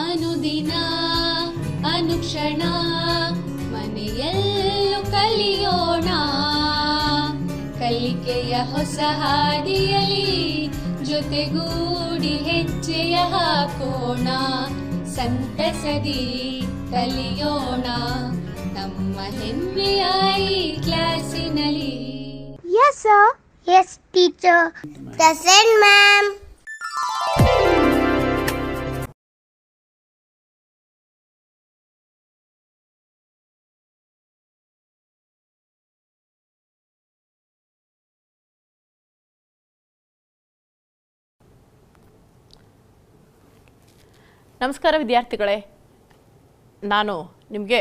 ಅನುದಿನ ಅನುಕ್ಷಣ ಮನೆಯಲ್ಲೂ ಕಲಿಯೋಣ, ಕಲಿಕೆಯ ಹೊಸ ಹಾದಿಯಲಿ ಜೊತೆಗೂಡಿ ಹೆಜ್ಜೆಯ ಹಾಕೋಣ, ಸಂತಸದಿ ಕಲಿಯೋಣ ನಮ್ಮ ಹೆಮ್ಮೆಯ ಈ ಕ್ಲಾಸಿನಲ್ಲಿ. Yes sir. Yes teacher. Present ma'am. ನಮಸ್ಕಾರ ವಿದ್ಯಾರ್ಥಿಗಳೇ, ನಾನು ನಿಮಗೆ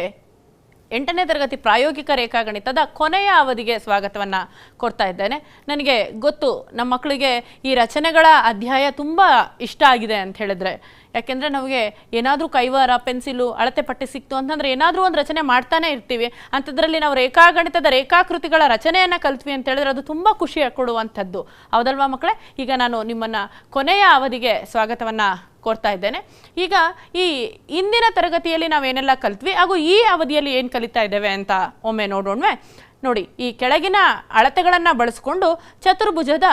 8ನೇ ತರಗತಿ ಪ್ರಾಯೋಗಿಕ ರೇಖಾಗಣಿತದ ಕೊನೆಯ ಅವಧಿಗೆ ಸ್ವಾಗತವನ್ನು ಕೊಡ್ತಾ ಇದ್ದೇನೆ. ನನಗೆ ಗೊತ್ತು ನಮ್ಮ ಮಕ್ಕಳಿಗೆ ಈ ರಚನೆಗಳ ಅಧ್ಯಾಯ ತುಂಬ ಇಷ್ಟ ಆಗಿದೆ ಅಂತ ಹೇಳಿದ್ರೆ, ಯಾಕೆಂದರೆ ನಮಗೆ ಏನಾದರೂ ಕೈವಾರ ಪೆನ್ಸಿಲು ಅಳತೆ ಪಟ್ಟಿ ಸಿಕ್ತು ಅಂತಂದರೆ ಏನಾದರೂ ಒಂದು ರಚನೆ ಮಾಡ್ತಾನೆ ಇರ್ತೀವಿ. ಅಂಥದ್ರಲ್ಲಿ ನಾವು ರೇಖಾಗಣಿತದ ರೇಖಾಕೃತಿಗಳ ರಚನೆಯನ್ನು ಕಲ್ತ್ವಿ ಅಂತ ಹೇಳಿದ್ರೆ ಅದು ತುಂಬ ಖುಷಿ ಕೊಡುವಂಥದ್ದು, ಹೌದಲ್ವಾ ಮಕ್ಕಳೇ? ಈಗ ನಾನು ನಿಮ್ಮನ್ನು ಕೊನೆಯ ಅವಧಿಗೆ ಸ್ವಾಗತವನ್ನು ಕೋರ್ತಾ ಇದ್ದೇನೆ. ಈಗ ಈ ಇಂದಿನ ತರಗತಿಯಲ್ಲಿ ನಾವೇನೆಲ್ಲ ಕಲ್ತ್ವಿ ಹಾಗೂ ಈ ಅವಧಿಯಲ್ಲಿ ಏನು ಕಲಿತಾ ಇದ್ದೇವೆ ಅಂತ ಒಮ್ಮೆ ನೋಡೋಣವೆ. ನೋಡಿ, ಈ ಕೆಳಗಿನ ಅಳತೆಗಳನ್ನು ಬಳಸಿಕೊಂಡು ಚತುರ್ಭುಜದ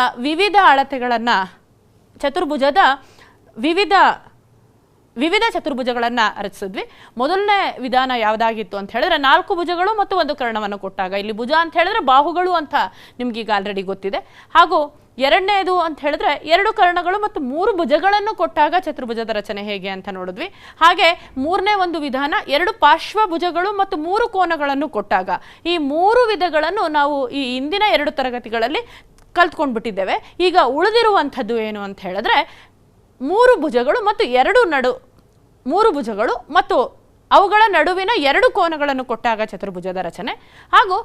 ವಿವಿಧ ಚತುರ್ಭುಜಗಳನ್ನು ರಚಿಸಿದ್ವಿ. ಮೊದಲನೇ ವಿಧಾನ ಯಾವುದಾಗಿತ್ತು ಅಂತ ಹೇಳಿದ್ರೆ 4 ಭುಜಗಳು ಮತ್ತು 1 ಕರ್ಣವನ್ನು ಕೊಟ್ಟಾಗ, ಇಲ್ಲಿ ಭುಜ ಅಂತ ಹೇಳಿದ್ರೆ ಬಾಹುಗಳು ಅಂತ ನಿಮ್ಗೀಗ ಆಲ್ರೆಡಿ ಗೊತ್ತಿದೆ. ಹಾಗೂ ಎರಡನೇದು ಅಂತ ಹೇಳಿದ್ರೆ 2 ಕರ್ಣಗಳು ಮತ್ತು 3 ಭುಜಗಳನ್ನು ಕೊಟ್ಟಾಗ ಚತುರ್ಭುಜದ ರಚನೆ ಹೇಗೆ ಅಂತ ನೋಡಿದ್ವಿ. ಹಾಗೆ ಮೂರನೇ ಒಂದು ವಿಧಾನ 2 ಪಾರ್ಶ್ವ ಭುಜಗಳು ಮತ್ತು 3 ಕೋನಗಳನ್ನು ಕೊಟ್ಟಾಗ. ಈ 3 ವಿಧಗಳನ್ನು ನಾವು ಈ ಇಂದಿನ 2 ತರಗತಿಗಳಲ್ಲಿ ಕಲ್ತ್ಕೊಂಡ್ಬಿಟ್ಟಿದ್ದೇವೆ. ಈಗ ಉಳಿದಿರುವಂಥದ್ದು ಏನು ಅಂತ ಹೇಳಿದ್ರೆ 3 ಭುಜಗಳು ಮತ್ತು 3 ಭುಜಗಳು ಮತ್ತು ಅವುಗಳ ನಡುವಿನ 2 ಕೋನಗಳನ್ನು ಕೊಟ್ಟಾಗ ಚತುರ್ಭುಜದ ರಚನೆ, ಹಾಗೂ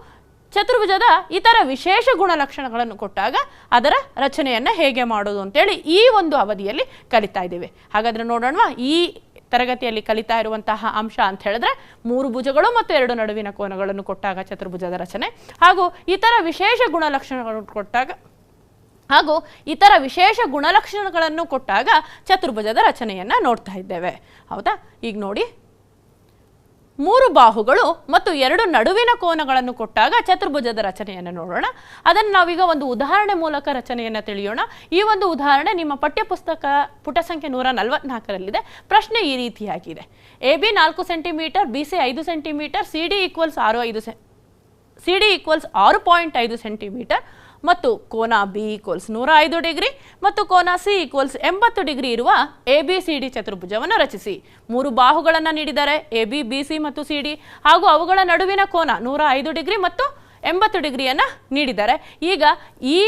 ಚತುರ್ಭುಜದ ಇತರ ವಿಶೇಷ ಗುಣಲಕ್ಷಣಗಳನ್ನು ಕೊಟ್ಟಾಗ ಅದರ ರಚನೆಯನ್ನು ಹೇಗೆ ಮಾಡೋದು ಅಂತೇಳಿ ಈ ಒಂದು ಅವಧಿಯಲ್ಲಿ ಕಲಿತಾ ಇದ್ದೀವಿ. ಹಾಗಾದರೆ ನೋಡೋಣ, ಈ ತರಗತಿಯಲ್ಲಿ ಕಲಿತಾ ಇರುವಂತಹ ಅಂಶ ಅಂತ ಹೇಳಿದ್ರೆ 3 ಭುಜಗಳು ಮತ್ತು 2 ನಡುವಿನ ಕೋನಗಳನ್ನು ಕೊಟ್ಟಾಗ ಚತುರ್ಭುಜದ ರಚನೆ, ಹಾಗೂ ಇತರ ವಿಶೇಷ ಗುಣಲಕ್ಷಣಗಳನ್ನು ಕೊಟ್ಟಾಗ ಚತುರ್ಭುಜದ ರಚನೆಯನ್ನು ನೋಡ್ತಾ ಇದ್ದೇವೆ. ಹೌದಾ? ಈಗ ನೋಡಿ, 3 ಬಾಹುಗಳು ಮತ್ತು 2 ನಡುವಿನ ಕೋನಗಳನ್ನು ಕೊಟ್ಟಾಗ ಚತುರ್ಭುಜದ ರಚನೆಯನ್ನು ನೋಡೋಣ. ಅದನ್ನು ನಾವೀಗ ಒಂದು ಉದಾಹರಣೆ ಮೂಲಕ ರಚನೆಯನ್ನು ತಿಳಿಯೋಣ. ಈ ಒಂದು ಉದಾಹರಣೆ ನಿಮ್ಮ ಪಠ್ಯಪುಸ್ತಕ ಪುಟ ಸಂಖ್ಯೆ 144ರಲ್ಲಿದೆ. ಪ್ರಶ್ನೆ ಈ ರೀತಿಯಾಗಿದೆ: AB 4 centimetre, BC 5 centimetre, CD = 6.5 centimetre ಮತ್ತು ಕೋನ B = 105 ಡಿಗ್ರಿ ಮತ್ತು ಕೋನ C = 80 ಡಿಗ್ರಿ ಇರುವ ABCD ಚತುರ್ಭುಜವನ್ನು ರಚಿಸಿ. 3 ಬಾಹುಗಳನ್ನು ನೀಡಿದ್ದಾರೆ, AB, BC ಮತ್ತು CD, ಹಾಗೂ ಅವುಗಳ ನಡುವಿನ ಕೋನ 105 ಡಿಗ್ರಿ ಮತ್ತು 80 ಡಿಗ್ರಿಯನ್ನು ನೀಡಿದ್ದಾರೆ. ಈಗ ಈ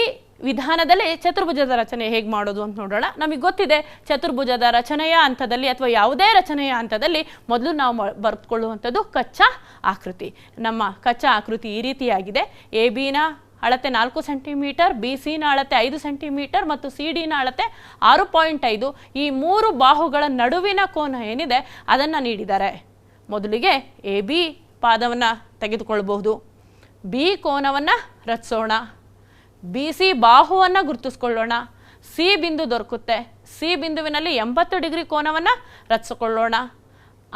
ವಿಧಾನದಲ್ಲಿ ಚತುರ್ಭುಜದ ರಚನೆ ಹೇಗೆ ಮಾಡೋದು ಅಂತ ನೋಡೋಣ. ನಮಗೆ ಗೊತ್ತಿದೆ, ಚತುರ್ಭುಜದ ರಚನೆಯ ಹಂತದಲ್ಲಿ ಅಥವಾ ಯಾವುದೇ ರಚನೆಯ ಹಂತದಲ್ಲಿ ಮೊದಲು ನಾವು ಬರೆದುಕೊಳ್ಳುವಂಥದ್ದು ಕಚ್ಚಾ ಆಕೃತಿ. ನಮ್ಮ ಕಚ್ಚಾ ಆಕೃತಿ ಈ ರೀತಿಯಾಗಿದೆ: ABನ ಅಳತೆ 4 ಸೆಂಟಿಮೀಟರ್, BCನ ಅಳತೆ 5 ಸೆಂಟಿಮೀಟರ್ ಮತ್ತು CDನ ಅಳತೆ 6.5. ಈ 3 ಬಾಹುಗಳ ನಡುವಿನ ಕೋನ ಏನಿದೆ ಅದನ್ನು ನೀಡಿದ್ದಾರೆ. ಮೊದಲಿಗೆ AB ಪಾದವನ್ನು ತೆಗೆದುಕೊಳ್ಬಹುದು, B ಕೋನವನ್ನು ರಚಿಸೋಣ, BC ಬಾಹುವನ್ನು ಗುರುತಿಸ್ಕೊಳ್ಳೋಣ, C ಬಿಂದು ದೊರಕುತ್ತೆ. C ಬಿಂದುವಿನಲ್ಲಿ 80 ಡಿಗ್ರಿ ಕೋನವನ್ನು ರಚಿಸಿಕೊಳ್ಳೋಣ.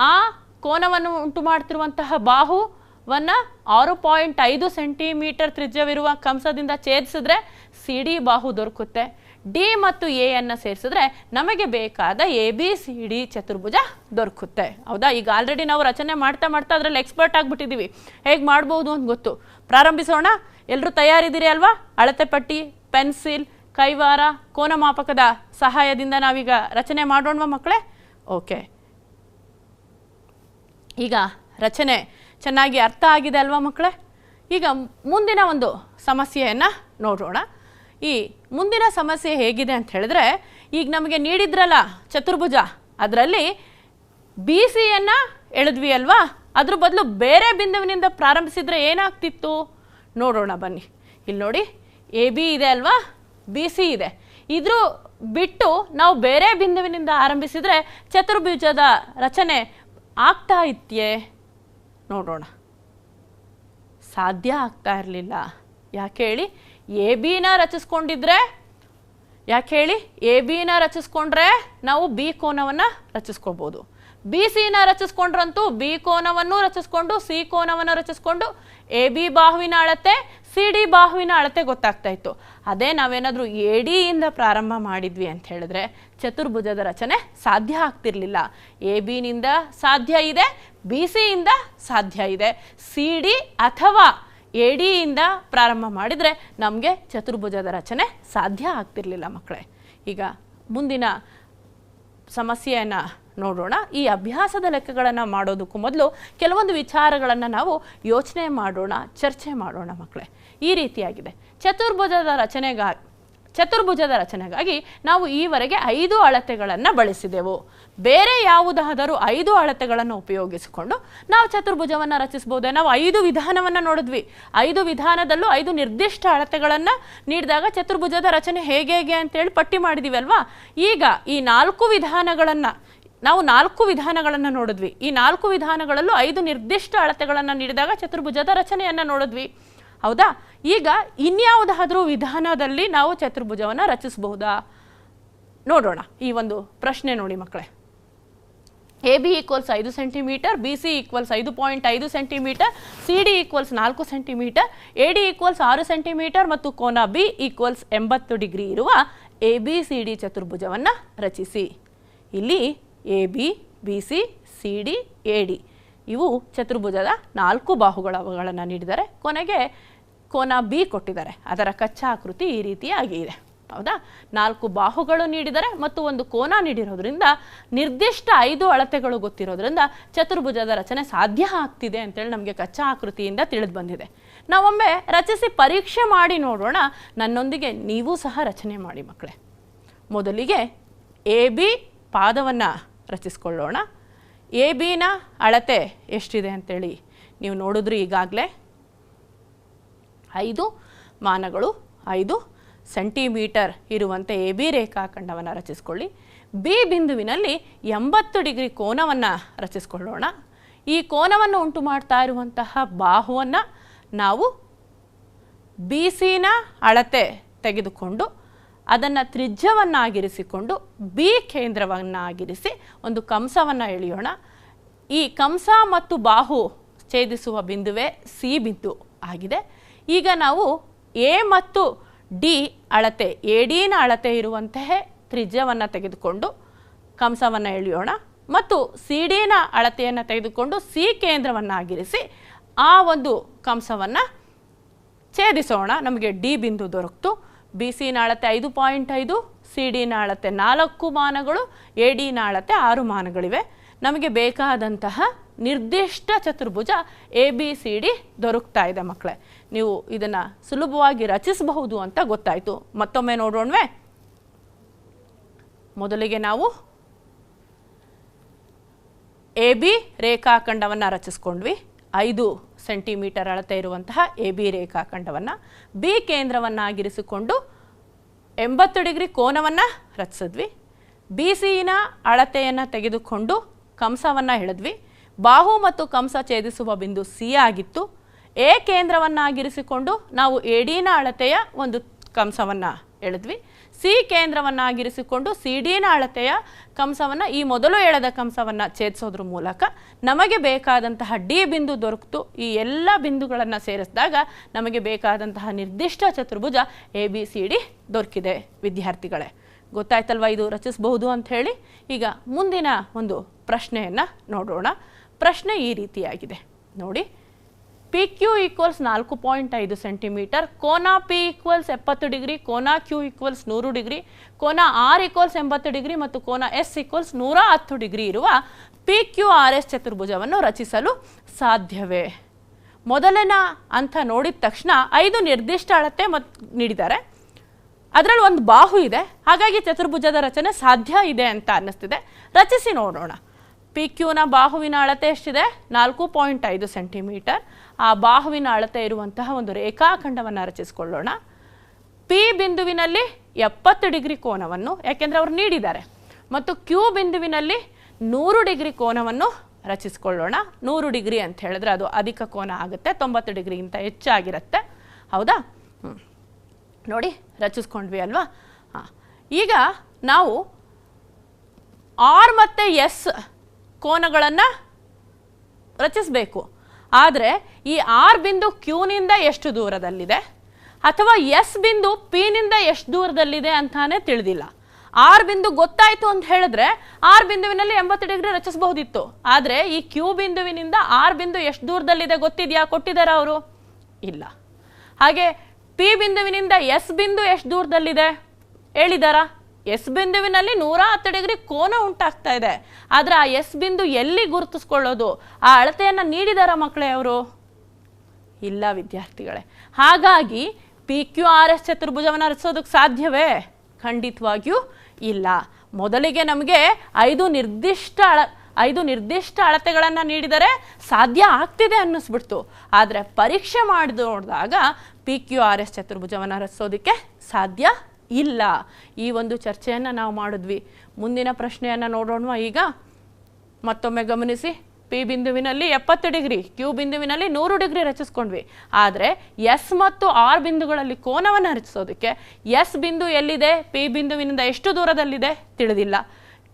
ಆ ಕೋನವನ್ನು ಉಂಟು ಮಾಡ್ತಿರುವಂತಹ ಬಾಹುವನ್ನು 6.5 ಸೆಂಟಿಮೀಟರ್ ತ್ರಿಜ್ಯವಿರುವ ಕಂಸದಿಂದ ಛೇದಿಸಿದ್ರೆ CD ಬಾಹು ದೊರಕುತ್ತೆ. D ಮತ್ತು A ಅನ್ನು ಸೇರಿಸಿದ್ರೆ ನಮಗೆ ಬೇಕಾದ ABCD ಚತುರ್ಭುಜ ದೊರಕುತ್ತೆ. ಹೌದಾ? ಈಗ ಆಲ್ರೆಡಿ ನಾವು ರಚನೆ ಮಾಡ್ತಾ ಅದರಲ್ಲಿ ಎಕ್ಸ್ಪರ್ಟ್ ಆಗಿಬಿಟ್ಟಿದ್ದೀವಿ. ಹೇಗೆ ಮಾಡ್ಬೋದು ಅಂತ ಗೊತ್ತು. ಪ್ರಾರಂಭಿಸೋಣ. ಎಲ್ಲರೂ ತಯಾರಿದ್ದೀರಿ ಅಲ್ವಾ? ಅಳತೆ ಪಟ್ಟಿ, ಪೆನ್ಸಿಲ್, ಕೈವಾರ, ಕೋನಮಾಪಕದ ಸಹಾಯದಿಂದ ನಾವೀಗ ರಚನೆ ಮಾಡೋಣವಾ ಮಕ್ಕಳೇ? ಓಕೆ. ಈಗ ರಚನೆ ಚೆನ್ನಾಗಿ ಅರ್ಥ ಆಗಿದೆ ಅಲ್ವಾ ಮಕ್ಕಳೇ? ಈಗ ಮುಂದಿನ ಒಂದು ಸಮಸ್ಯೆಯನ್ನು ನೋಡೋಣ. ಈ ಮುಂದಿನ ಸಮಸ್ಯೆ ಹೇಗಿದೆ ಅಂತ ಹೇಳಿದ್ರೆ, ಈಗ ನಮಗೆ ನೀಡಿದ್ರಲ್ಲ ಚತುರ್ಭುಜ, ಅದರಲ್ಲಿ BCಯನ್ನು ಎಳೆದ್ವಿ ಅಲ್ವಾ? ಅದ್ರ ಬದಲು ಬೇರೆ ಬಿಂದುವಿನಿಂದ ಪ್ರಾರಂಭಿಸಿದ್ರೆ ಏನಾಗ್ತಿತ್ತು ನೋಡೋಣ ಬನ್ನಿ. ಇಲ್ಲಿ ನೋಡಿ, AB ಇದೆ ಅಲ್ವಾ, BC ಇದೆ. ಇದ್ರ ಬಿಟ್ಟು ನಾವು ಬೇರೆ ಬಿಂದುವಿನಿಂದ ಆರಂಭಿಸಿದ್ರೆ ಚತುರ್ಭುಜದ ರಚನೆ ಆಗ್ತಾ ಇತ್ಯೆ ನೋಡೋಣ. ಸಾಧ್ಯ ಆಗ್ತಾ ಇರಲಿಲ್ಲ. ಯಾಕೆ ಹೇಳಿ? ABನ ರಚಿಸ್ಕೊಂಡ್ರೆ ನಾವು B ಕೋನವನ್ನು ರಚಿಸ್ಕೋಬೋದು. ಬಿ ಸಿನ ರಚಿಸ್ಕೊಂಡ್ರಂತೂ ಬಿ ಕೋನವನ್ನು ರಚಿಸ್ಕೊಂಡು ಸಿ ಕೋನವನ್ನು ರಚಿಸ್ಕೊಂಡು ಎ ಬಿ ಬಾಹುವಿನ ಅಳತೆ ಸಿ ಡಿ ಬಾಹುವಿನ ಅಳತೆ ಗೊತ್ತಾಗ್ತಾ ಇತ್ತು. ಅದೇ ನಾವೇನಾದರೂ ಎ ಡಿಯಿಂದ ಪ್ರಾರಂಭ ಮಾಡಿದ್ವಿ ಅಂತ ಹೇಳಿದ್ರೆ ಚತುರ್ಭುಜದ ರಚನೆ ಸಾಧ್ಯ ಆಗ್ತಿರ್ಲಿಲ್ಲ. ಎ ಬಿನಿಂದ ಸಾಧ್ಯ ಇದೆ, ಬಿ ಸಿಯಿಂದ ಸಾಧ್ಯ ಇದೆ, ಸಿ ಡಿ ಅಥವಾ ಎ ಡಿಯಿಂದ ಪ್ರಾರಂಭ ಮಾಡಿದರೆ ನಮಗೆ ಚತುರ್ಭುಜದ ರಚನೆ ಸಾಧ್ಯ ಆಗ್ತಿರ್ಲಿಲ್ಲ ಮಕ್ಕಳೇ. ಈಗ ಮುಂದಿನ ಸಮಸ್ಯೆಯನ್ನು ನೋಡೋಣ. ಈ ಅಭ್ಯಾಸದ ಲೆಕ್ಕಗಳನ್ನು ಮಾಡೋದಕ್ಕೂ ಮೊದಲು ಕೆಲವೊಂದು ವಿಚಾರಗಳನ್ನು ನಾವು ಯೋಚನೆ ಮಾಡೋಣ, ಚರ್ಚೆ ಮಾಡೋಣ ಮಕ್ಕಳೇ. ಈ ರೀತಿಯಾಗಿದೆ. ಚತುರ್ಭುಜದ ರಚನೆಗಾಗಿ ನಾವು ಈವರೆಗೆ 5 ಅಳತೆಗಳನ್ನು ಬಳಸಿದೆವು. ಬೇರೆ ಯಾವುದಾದರೂ 5 ಅಳತೆಗಳನ್ನು ಉಪಯೋಗಿಸಿಕೊಂಡು ನಾವು ಚತುರ್ಭುಜವನ್ನು ರಚಿಸಬಹುದೇ? ನಾವು 5 ವಿಧಾನವನ್ನು ನೋಡಿದ್ವಿ. 5 ವಿಧಾನದಲ್ಲೂ 5 ನಿರ್ದಿಷ್ಟ ಅಳತೆಗಳನ್ನು ನೀಡಿದಾಗ ಚತುರ್ಭುಜದ ರಚನೆ ಹೇಗೆ ಅಂತೇಳಿ ಪಟ್ಟಿ ಮಾಡಿದೀವಿ ಅಲ್ವಾ. ಈಗ ಈ 4 ವಿಧಾನಗಳನ್ನು ನಾವು 4 ವಿಧಾನಗಳನ್ನು ನೋಡಿದ್ವಿ. ಈ 4 ವಿಧಾನಗಳಲ್ಲೂ 5 ನಿರ್ದಿಷ್ಟ ಅಳತೆಗಳನ್ನು ನೀಡಿದಾಗ ಚತುರ್ಭುಜದ ರಚನೆಯನ್ನು ನೋಡಿದ್ವಿ, ಹೌದಾ? ಈಗ ಇನ್ಯಾವುದಾದ್ರೂ ವಿಧಾನದಲ್ಲಿ ನಾವು ಚತುರ್ಭುಜವನ್ನು ರಚಿಸಬಹುದಾ ನೋಡೋಣ. ಈ ಒಂದು ಪ್ರಶ್ನೆ ನೋಡಿ ಮಕ್ಕಳೇ. A B equals 5 centimetre, B C equals 5.5 centimetre, C D equals 4 centimetre, A D equals 6 centimetre ಮತ್ತು ಕೋನ ಬಿ ಈಕ್ವಲ್ಸ್ 80 ಡಿಗ್ರಿ ಇರುವ ಎ ಬಿ ಸಿ ಡಿ ಚತುರ್ಭುಜವನ್ನು ರಚಿಸಿ. ಇಲ್ಲಿ A B, B C, C D, A D ಇವು ಚತುರ್ಭುಜದ 4 ಬಾಹುಗಳನ್ನು ನೀಡಿದ್ದಾರೆ. ಕೊನೆಗೆ ಕೋನ B ಕೊಟ್ಟಿದ್ದಾರೆ. ಅದರ ಕಚ್ಚಾ ಆಕೃತಿ ಈ ರೀತಿಯಾಗಿ ಇದೆ, ಹೌದಾ? 4 ಬಾಹುಗಳು ನೀಡಿದರೆ ಮತ್ತು ಒಂದು ಕೋನ ನೀಡಿರೋದ್ರಿಂದ ನಿರ್ದಿಷ್ಟ 5 ಅಳತೆಗಳು ಗೊತ್ತಿರೋದ್ರಿಂದ ಚತುರ್ಭುಜದ ರಚನೆ ಸಾಧ್ಯ ಆಗ್ತಿದೆ ಅಂತೇಳಿ ನಮಗೆ ಕಚ್ಚಾ ಆಕೃತಿಯಿಂದ ತಿಳಿದು ಬಂದಿದೆ. ನಾವೊಮ್ಮೆ ರಚಿಸಿ ಪರೀಕ್ಷೆ ಮಾಡಿ ನೋಡೋಣ. ನನ್ನೊಂದಿಗೆ ನೀವು ಸಹ ರಚನೆ ಮಾಡಿ ಮಕ್ಕಳೇ. ಮೊದಲಿಗೆ ಎ ಬಿ ಪಾದವನ್ನು ರಚಿಸ್ಕೊಳ್ಳೋಣ. ಎ ಬಿನ ಅಳತೆ ಎಷ್ಟಿದೆ ಅಂತೇಳಿ ನೀವು ನೋಡಿದ್ರಿ ಈಗಾಗಲೇ. 5 ಮಾನಗಳು 5 ಸೆಂಟಿಮೀಟರ್ ಇರುವಂತೆ ಎ ಬಿ ರೇಖಾಖಂಡವನ್ನು ರಚಿಸ್ಕೊಳ್ಳಿ. ಬಿ ಬಿಂದುವಿನಲ್ಲಿ 80 ಡಿಗ್ರಿ ಕೋನವನ್ನು ರಚಿಸ್ಕೊಳ್ಳೋಣ. ಈ ಕೋನವನ್ನು ಉಂಟು ಮಾಡ್ತಾ ಇರುವಂತಹ ಬಾಹುವನ್ನು ನಾವು ಬಿ ಸಿನ ಅಳತೆ ತೆಗೆದುಕೊಂಡು ಅದನ್ನು ತ್ರಿಜ್ಯವನ್ನಾಗಿರಿಸಿಕೊಂಡು ಬಿ ಕೇಂದ್ರವನ್ನಾಗಿರಿಸಿ ಒಂದು ಕಂಸವನ್ನು ಎಳೆಯೋಣ. ಈ ಕಂಸ ಮತ್ತು ಬಾಹು ಛೇದಿಸುವ ಬಿಂದುವೇ ಸಿ ಬಿಂದು ಆಗಿದೆ. ಈಗ ನಾವು ಎ ಮತ್ತು ಡಿ ಅಳತೆ, ಎ ಡಿನ ಅಳತೆ ಇರುವಂತಹ ತ್ರಿಜ್ಯವನ್ನು ತೆಗೆದುಕೊಂಡು ಕಂಸವನ್ನು ಎಳೆಯೋಣ ಮತ್ತು ಸಿ ಡಿನ ಅಳತೆಯನ್ನು ತೆಗೆದುಕೊಂಡು ಸಿ ಕೇಂದ್ರವನ್ನಾಗಿರಿಸಿ ಆ ಒಂದು ಕಂಸವನ್ನು ಛೇದಿಸೋಣ. ನಮಗೆ ಡಿ ಬಿಂದು ದೊರಕಿತು. ಬಿ ಸಿನ ಅಳತೆ 5.5, ಸಿ ಡಿನ ಅಳತೆ 4 ಮಾನಗಳು, ಎ ಡಿನ ಅಳತೆ 6 ಮಾನಗಳಿವೆ. ನಮಗೆ ಬೇಕಾದಂತಹ ನಿರ್ದಿಷ್ಟ ಚತುರ್ಭುಜ ಎ ಬಿ ಸಿ ಡಿ ದೊರಕ್ತಾ ಇದೆ ಮಕ್ಕಳೇ. ನೀವು ಇದನ್ನು ಸುಲಭವಾಗಿ ರಚಿಸಬಹುದು ಅಂತ ಗೊತ್ತಾಯಿತು. ಮತ್ತೊಮ್ಮೆ ನೋಡೋಣವೇ. ಮೊದಲಿಗೆ ನಾವು ಎ ಬಿ ರೇಖಾಖಂಡವನ್ನು ರಚಿಸ್ಕೊಂಡ್ವಿ. 5 ಸೆಂಟಿಮೀಟರ್ ಅಳತೆ ಇರುವಂತಹ ಎ ಬಿ ರೇಖಾಖಂಡವನ್ನು ಬಿ ಕೇಂದ್ರವನ್ನಾಗಿರಿಸಿಕೊಂಡು 80 ಡಿಗ್ರಿ ಕೋನವನ್ನು ರಚಿಸಿದ್ವಿ. ಬಿ ಸಿನ ಅಳತೆಯನ್ನು ತೆಗೆದುಕೊಂಡು ಕಂಸವನ್ನು ಎಳೆದ್ವಿ. ಬಾಹು ಮತ್ತು ಕಂಸ ಛೇದಿಸುವ ಬಿಂದು ಸಿ ಆಗಿತ್ತು. ಎ ಕೇಂದ್ರವನ್ನಾಗಿರಿಸಿಕೊಂಡು ನಾವು ಎ ಡಿನ ಅಳತೆಯ ಒಂದು ಕಂಸವನ್ನು ಎಳೆದ್ವಿ. ಸಿ ಕೇಂದ್ರವನ್ನಾಗಿರಿಸಿಕೊಂಡು ಸಿ ಡಿನ ಅಳತೆಯ ಕಂಸವನ್ನು, ಈ ಮೊದಲು ಎಳೆದ ಕಂಸವನ್ನು ಛೇದಿಸೋದ್ರ ಮೂಲಕ ನಮಗೆ ಬೇಕಾದಂತಹ ಡಿ ಬಿಂದು ದೊರಕಿತು. ಈ ಎಲ್ಲ ಬಿಂದುಗಳನ್ನು ಸೇರಿಸಿದಾಗ ನಮಗೆ ಬೇಕಾದಂತಹ ನಿರ್ದಿಷ್ಟ ಚತುರ್ಭುಜ ಎ ಬಿ ಸಿ ಡಿ ದೊರಕಿದೆ. ವಿದ್ಯಾರ್ಥಿಗಳೇ, ಗೊತ್ತಾಯ್ತಲ್ವ ಇದು ರಚಿಸಬಹುದು ಅಂತ ಹೇಳಿ. ಈಗ ಮುಂದಿನ ಒಂದು ಪ್ರಶ್ನೆಯನ್ನು ನೋಡೋಣ. ಪ್ರಶ್ನೆ ಈ ರೀತಿಯಾಗಿದೆ ನೋಡಿ. ಪಿ ಕ್ಯೂ ಈಕ್ವಲ್ಸ್ 4.5 ಸೆಂಟಿಮೀಟರ್, ಕೋನ ಪಿ ಈಕ್ವಲ್ಸ್ 70 ಡಿಗ್ರಿ, ಕೋನ ಕ್ಯೂ ಈಕ್ವಲ್ಸ್ 100 ಡಿಗ್ರಿ, ಕೋನ ಆರ್ ಈಕ್ವಲ್ಸ್ 80 ಡಿಗ್ರಿ ಮತ್ತು ಕೋನ ಎಸ್ ಈಕ್ವಲ್ಸ್ 110 ಡಿಗ್ರಿ ಇರುವ ಪಿ ಕ್ಯೂ ಆರ್ ಎಸ್ ಚತುರ್ಭುಜವನ್ನು ರಚಿಸಲು ಸಾಧ್ಯವೇ? ಮೊದಲನ ಅಂತ ನೋಡಿದ ತಕ್ಷಣ 5 ನಿರ್ದಿಷ್ಟ ಅಳತೆ ನೀಡಿದ್ದಾರೆ. ಅದರಲ್ಲಿ ಒಂದು ಬಾಹು ಇದೆ. ಹಾಗಾಗಿ ಚತುರ್ಭುಜದ ರಚನೆ ಸಾಧ್ಯ ಇದೆ ಅಂತ ಅನ್ನಿಸ್ತಿದೆ. ರಚಿಸಿ ನೋಡೋಣ. ಪಿ ಕ್ಯೂನ ಬಾಹುವಿನ ಅಳತೆ ಎಷ್ಟಿದೆ? 4.5 ಸೆಂಟಿಮೀಟರ್. ಆ ಬಾಹುವಿನ ಅಳತೆ ಇರುವಂತಹ ಒಂದು ರೇಖಾಖಂಡವನ್ನು ರಚಿಸಿಕೊಳ್ಳೋಣ. ಪಿ ಬಿಂದುವಿನಲ್ಲಿ 70 ಡಿಗ್ರಿ ಕೋನವನ್ನು, ಯಾಕೆಂದರೆ ಅವರು ನೀಡಿದ್ದಾರೆ, ಮತ್ತು ಕ್ಯೂ ಬಿಂದುವಿನಲ್ಲಿ 100 ಡಿಗ್ರಿ ಕೋನವನ್ನು ರಚಿಸಿಕೊಳ್ಳೋಣ. 100 ಡಿಗ್ರಿ ಅಂತ ಹೇಳಿದ್ರೆ ಅದು ಅಧಿಕ ಕೋನ ಆಗುತ್ತೆ, 90 ಡಿಗ್ರಿಗಿಂತ ಹೆಚ್ಚಾಗಿರುತ್ತೆ, ಹೌದಾ? ನೋಡಿ ರಚಿಸ್ಕೊಂಡ್ವಿ ಅಲ್ವಾ? ಈಗ ನಾವು ಆರ್ ಮತ್ತು ಎಸ್ ಕೋನಗಳನ್ನು ರಚಿಸಬೇಕು. ಆದರೆ ಈ ಆರ್ ಬಿಂದು ಕ್ಯೂನಿಂದ ಎಷ್ಟು ದೂರದಲ್ಲಿದೆ ಅಥವಾ ಎಸ್ ಬಿಂದು ಪಿನಿಂದ ಎಷ್ಟು ದೂರದಲ್ಲಿದೆ ಅಂತಾನೆ ತಿಳಿದಿಲ್ಲ. ಆರ್ ಬಿಂದು ಗೊತ್ತಾಯಿತು ಅಂತ ಹೇಳಿದ್ರೆ ಆರ್ ಬಿಂದುವಿನಲ್ಲಿ 80 ಡಿಗ್ರಿ ರಚಿಸಬಹುದಿತ್ತು. ಆದರೆ ಈ ಕ್ಯೂ ಬಿಂದುವಿನಿಂದ ಆರ್ ಬಿಂದು ಎಷ್ಟು ದೂರದಲ್ಲಿದೆ ಗೊತ್ತಿದೆಯಾ? ಕೊಟ್ಟಿದ್ದಾರಾ ಅವರು? ಇಲ್ಲ. ಹಾಗೆ ಪಿ ಬಿಂದುವಿನಿಂದ ಎಸ್ ಬಿಂದು ಎಷ್ಟು ದೂರದಲ್ಲಿದೆ ಹೇಳಿದಾರಾ? ಎಸ್ ಬಿಂದುವಿನಲ್ಲಿ 110 ಡಿಗ್ರಿ ಕೋನ ಉಂಟಾಗ್ತಾ ಇದೆ. ಆದರೆ ಆ ಎಸ್ ಬಿಂದು ಎಲ್ಲಿ ಗುರುತಿಸ್ಕೊಳ್ಳೋದು? ಆ ಅಳತೆಯನ್ನು ನೀಡಿದಾರ ಮಕ್ಕಳೇ ಅವರು? ಇಲ್ಲ ವಿದ್ಯಾರ್ಥಿಗಳೇ. ಹಾಗಾಗಿ ಪಿ ಕ್ಯೂ ಆರ್ ಎಸ್ ಚತುರ್ಭುಜವನ್ನು ರಚಿಸೋದಕ್ಕೆ ಸಾಧ್ಯವೇ? ಖಂಡಿತವಾಗಿಯೂ ಇಲ್ಲ. ಮೊದಲಿಗೆ ನಮಗೆ 5 ನಿರ್ದಿಷ್ಟ ಅಳತೆಗಳನ್ನು ನೀಡಿದರೆ ಸಾಧ್ಯ ಆಗ್ತಿದೆ ಅನ್ನಿಸ್ಬಿಡ್ತು. ಆದರೆ ಪರೀಕ್ಷೆ ಮಾಡಿ ನೋಡಿದಾಗ ಪಿ ಕ್ಯೂ ಆರ್ ಎಸ್ ಚತುರ್ಭುಜವನ್ನು ರಚಿಸೋದಕ್ಕೆ ಸಾಧ್ಯ ಇಲ್ಲ. ಈ ಒಂದು ಚರ್ಚೆಯನ್ನು ನಾವು ಮಾಡಿದ್ವಿ. ಮುಂದಿನ ಪ್ರಶ್ನೆಯನ್ನು ನೋಡೋಣ. ಈಗ ಮತ್ತೊಮ್ಮೆ ಗಮನಿಸಿ. ಪಿ ಬಿಂದುವಿನಲ್ಲಿ 70 ಡಿಗ್ರಿ, ಕ್ಯೂ ಬಿಂದುವಿನಲ್ಲಿ 100 ಡಿಗ್ರಿ ರಚಿಸ್ಕೊಂಡ್ವಿ. ಆದರೆ ಎಸ್ ಮತ್ತು ಆರ್ ಬಿಂದುಗಳಲ್ಲಿ ಕೋನವನ್ನು ರಚಿಸೋದಕ್ಕೆ ಎಸ್ ಬಿಂದು ಎಲ್ಲಿದೆ, ಪಿ ಬಿಂದುವಿನಿಂದ ಎಷ್ಟು ದೂರದಲ್ಲಿದೆ ತಿಳಿದಿಲ್ಲ.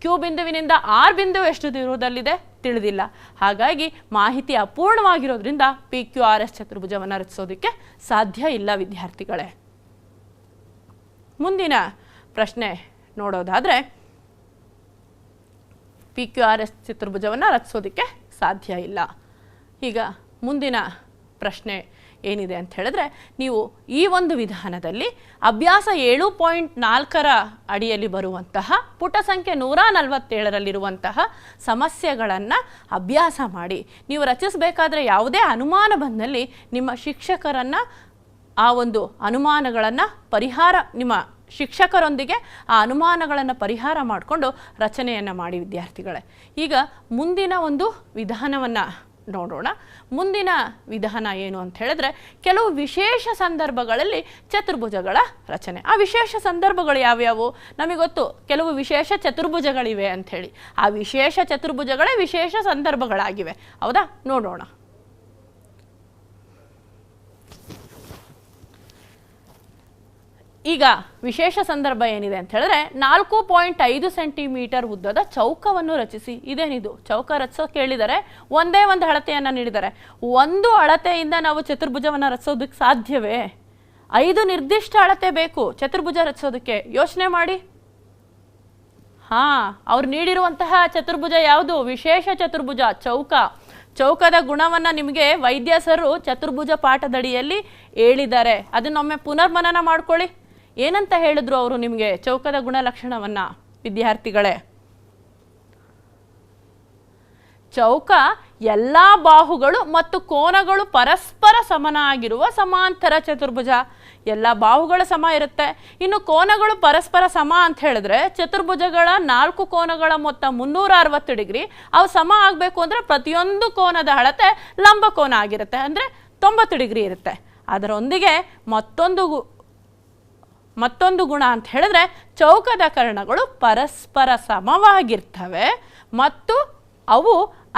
ಕ್ಯೂ ಬಿಂದುವಿನಿಂದ ಆರ್ ಬಿಂದು ಎಷ್ಟು ದೂರದಲ್ಲಿದೆ ತಿಳಿದಿಲ್ಲ. ಹಾಗಾಗಿ ಮಾಹಿತಿ ಅಪೂರ್ಣವಾಗಿರೋದ್ರಿಂದ ಪಿ ಕ್ಯೂ ಆರ್ ಎಸ್ ಚತುರ್ಭುಜವನ್ನು ರಚಿಸೋದಕ್ಕೆ ಸಾಧ್ಯ ಇಲ್ಲ ವಿದ್ಯಾರ್ಥಿಗಳೇ. ಮುಂದಿನ ಪ್ರಶ್ನೆ ನೋಡೋದಾದರೆ ಪಿ ಕ್ಯೂ ಆರ್ ಎಸ್ ಚತುರ್ಭುಜವನ್ನು ರಚಿಸೋದಕ್ಕೆ ಸಾಧ್ಯ ಇಲ್ಲ. ಈಗ ಮುಂದಿನ ಪ್ರಶ್ನೆ ಏನಿದೆ ಅಂತ ಹೇಳಿದ್ರೆ, ನೀವು ಈ ಒಂದು ವಿಧಾನದಲ್ಲಿ ಅಭ್ಯಾಸ 7.4ರ ಅಡಿಯಲ್ಲಿ ಬರುವಂತಹ ಪುಟ ಸಂಖ್ಯೆ 147ರಲ್ಲಿರುವಂತಹ ಸಮಸ್ಯೆಗಳನ್ನು ಅಭ್ಯಾಸ ಮಾಡಿ. ನೀವು ರಚಿಸಬೇಕಾದ್ರೆ ಯಾವುದೇ ಅನುಮಾನ ಬಂದಲ್ಲಿ ನಿಮ್ಮ ಶಿಕ್ಷಕರನ್ನು ಆ ಒಂದು ಅನುಮಾನಗಳನ್ನು ನಿಮ್ಮ ಶಿಕ್ಷಕರೊಂದಿಗೆ ಆ ಅನುಮಾನಗಳನ್ನು ಪರಿಹಾರ ಮಾಡಿಕೊಂಡು ರಚನೆಯನ್ನು ಮಾಡಿ ವಿದ್ಯಾರ್ಥಿಗಳೇ. ಈಗ ಮುಂದಿನ ಒಂದು ವಿಧಾನವನ್ನು ನೋಡೋಣ. ಮುಂದಿನ ವಿಧಾನ ಏನು ಅಂತ ಹೇಳಿದ್ರೆ, ಕೆಲವು ವಿಶೇಷ ಸಂದರ್ಭಗಳಲ್ಲಿ ಚತುರ್ಭುಜಗಳ ರಚನೆ. ಆ ವಿಶೇಷ ಸಂದರ್ಭಗಳು ಯಾವ್ಯಾವು ನಮಗೆ ಗೊತ್ತು. ಕೆಲವು ವಿಶೇಷ ಚತುರ್ಭುಜಗಳಿವೆ ಅಂಥೇಳಿ. ಆ ವಿಶೇಷ ಚತುರ್ಭುಜಗಳೇ ವಿಶೇಷ ಸಂದರ್ಭಗಳಾಗಿವೆ. ಹೌದಾ? ನೋಡೋಣ. ಈಗ ವಿಶೇಷ ಸಂದರ್ಭ ಏನಿದೆ ಅಂತ ಹೇಳಿದ್ರೆ, 4.5 ಸೆಂಟಿಮೀಟರ್ ಉದ್ದದ ಚೌಕವನ್ನು ರಚಿಸಿ. ಇದೇನಿದು? ಚೌಕ ರಚಿಸೋಕೆ ಹೇಳಿದರೆ ಒಂದೇ ಒಂದು ಅಳತೆಯನ್ನು ನೀಡಿದ್ದಾರೆ. ಒಂದು ಅಳತೆಯಿಂದ ನಾವು ಚತುರ್ಭುಜವನ್ನು ರಚಿಸೋದಕ್ಕೆ ಸಾಧ್ಯವೇ? 5 ನಿರ್ದಿಷ್ಟ ಅಳತೆ ಬೇಕು ಚತುರ್ಭುಜ ರಚಿಸೋದಕ್ಕೆ. ಯೋಚನೆ ಮಾಡಿ. ಅವ್ರು ನೀಡಿರುವಂತಹ ಚತುರ್ಭುಜ ಯಾವುದು? ವಿಶೇಷ ಚತುರ್ಭುಜ, ಚೌಕ. ಚೌಕದ ಗುಣವನ್ನು ನಿಮಗೆ ವೈದ್ಯ ಸರು ಚತುರ್ಭುಜ ಪಾಠದಡಿಯಲ್ಲಿ ಹೇಳಿದ್ದಾರೆ. ಅದನ್ನೊಮ್ಮೆ ಪುನರ್ಮನನ ಮಾಡ್ಕೊಳ್ಳಿ. ಏನಂತ ಹೇಳಿದ್ರು ಅವರು ನಿಮಗೆ ಚೌಕದ ಗುಣಲಕ್ಷಣವನ್ನ ವಿದ್ಯಾರ್ಥಿಗಳೇ? ಚೌಕ ಎಲ್ಲ ಬಾಹುಗಳು ಮತ್ತು ಕೋನಗಳು ಪರಸ್ಪರ ಸಮನಾಗಿರುವ ಸಮಾಂತರ ಚತುರ್ಭುಜ. ಎಲ್ಲ ಬಾಹುಗಳು ಸಮ ಇರುತ್ತೆ. ಇನ್ನು ಕೋನಗಳು ಪರಸ್ಪರ ಸಮ ಅಂತ ಹೇಳಿದ್ರೆ ಚತುರ್ಭುಜಗಳ 4 ಕೋನಗಳ ಮೊತ್ತ 360 ಡಿಗ್ರಿ. ಅವು ಸಮ ಆಗಬೇಕು ಅಂದರೆ ಪ್ರತಿಯೊಂದು ಕೋನದ ಅಳತೆ ಲಂಬ ಕೋನ ಆಗಿರುತ್ತೆ, ಅಂದರೆ 90 ಡಿಗ್ರಿ ಇರುತ್ತೆ. ಅದರೊಂದಿಗೆ ಮತ್ತೊಂದು ಗುಣ ಅಂತ ಹೇಳಿದ್ರೆ ಚೌಕದ ಕರ್ಣಗಳು ಪರಸ್ಪರ ಸಮವಾಗಿರ್ತವೆ ಮತ್ತು ಅವು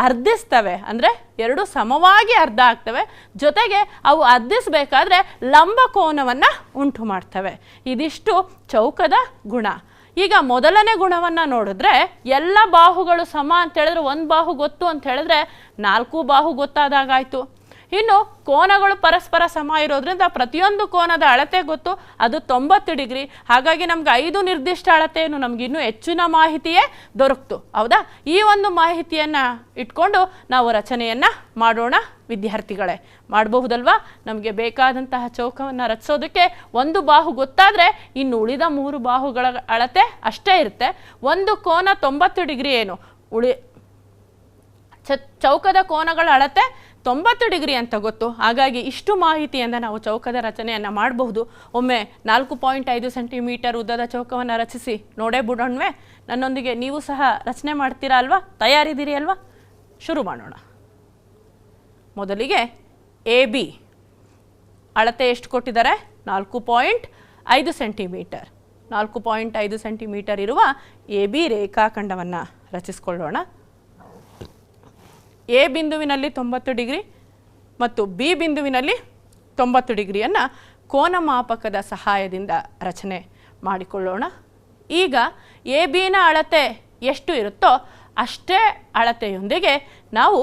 ಅರ್ಧಿಸ್ತವೆ, ಅಂದರೆ ಎರಡು ಸಮವಾಗಿ ಅರ್ಧ ಆಗ್ತವೆ. ಜೊತೆಗೆ ಅವು ಅರ್ಧಿಸಬೇಕಾದ್ರೆ ಲಂಬ ಕೋನವನ್ನು ಉಂಟು ಮಾಡ್ತವೆ. ಇದಿಷ್ಟು ಚೌಕದ ಗುಣ. ಈಗ ಮೊದಲನೇ ಗುಣವನ್ನು ನೋಡಿದ್ರೆ, ಎಲ್ಲ ಬಾಹುಗಳು ಸಮ ಅಂತ ಹೇಳಿದ್ರೆ ಒಂದು ಬಾಹು ಗೊತ್ತು ಅಂತ ಹೇಳಿದ್ರೆ 4 ಬಾಹು ಗೊತ್ತಾದಾಗಾಯಿತು. ಇನ್ನು ಕೋನಗಳು ಪರಸ್ಪರ ಸಮ ಇರೋದ್ರಿಂದ ಪ್ರತಿಯೊಂದು ಕೋನದ ಅಳತೆ ಗೊತ್ತು, ಅದು 90 ಡಿಗ್ರಿ. ಹಾಗಾಗಿ ನಮ್ಗೆ 5 ನಿರ್ದಿಷ್ಟ ಅಳತೆಯನ್ನು ನಮ್ಗೆ ಇನ್ನೂ ಹೆಚ್ಚಿನ ಮಾಹಿತಿಯೇ ದೊರಕ್ತು. ಹೌದಾ? ಈ ಒಂದು ಮಾಹಿತಿಯನ್ನು ಇಟ್ಕೊಂಡು ನಾವು ರಚನೆಯನ್ನು ಮಾಡೋಣ ವಿದ್ಯಾರ್ಥಿಗಳೇ. ಮಾಡಬಹುದಲ್ವಾ? ನಮಗೆ ಬೇಕಾದಂತಹ ಚೌಕವನ್ನು ರಚಿಸೋದಕ್ಕೆ ಒಂದು ಬಾಹು ಗೊತ್ತಾದರೆ ಇನ್ನು ಉಳಿದ 3 ಬಾಹುಗಳ ಅಳತೆ ಅಷ್ಟೇ ಇರುತ್ತೆ. ಒಂದು ಕೋನ 90 ಡಿಗ್ರಿ ಏನು ಚೌಕದ ಕೋನಗಳ ಅಳತೆ 90 ಡಿಗ್ರಿ ಅಂತ ಗೊತ್ತು. ಹಾಗಾಗಿ ಇಷ್ಟು ಮಾಹಿತಿಯಿಂದ ನಾವು ಚೌಕದ ರಚನೆಯನ್ನು ಮಾಡಬಹುದು. ಒಮ್ಮೆ 4.5 ಸೆಂಟಿಮೀಟರ್ ಉದ್ದದ ಚೌಕವನ್ನು ರಚಿಸಿ ನೋಡೇ ಬಿಡೋಣವೇ? ನನ್ನೊಂದಿಗೆ ನೀವು ಸಹ ರಚನೆ ಮಾಡ್ತೀರಾ ಅಲ್ವಾ? ತಯಾರಿದ್ದೀರಿ ಅಲ್ವಾ? ಶುರು ಮಾಡೋಣ. ಮೊದಲಿಗೆ AB ಅಳತೆ ಎಷ್ಟು ಕೊಟ್ಟಿದ್ದಾರೆ? 4.5 ಸೆಂಟಿಮೀಟರ್. 4.5 ಸೆಂಟಿಮೀಟರ್ ಇರುವ AB ರೇಖಾಖಂಡವನ್ನು ರಚಿಸಿಕೊಳ್ಳೋಣ. ಎ ಬಿಂದುವಿನಲ್ಲಿ 90 ಡಿಗ್ರಿ ಮತ್ತು ಬಿ ಬಿಂದುವಿನಲ್ಲಿ 90 ಡಿಗ್ರಿಯನ್ನು ಕೋನ ಮಾಪಕದ ಸಹಾಯದಿಂದ ರಚನೆ ಮಾಡಿಕೊಳ್ಳೋಣ. ಈಗ ಎ ಬಿನ ಅಳತೆ ಎಷ್ಟು ಇರುತ್ತೋ ಅಷ್ಟೇ ಅಳತೆಯೊಂದಿಗೆ ನಾವು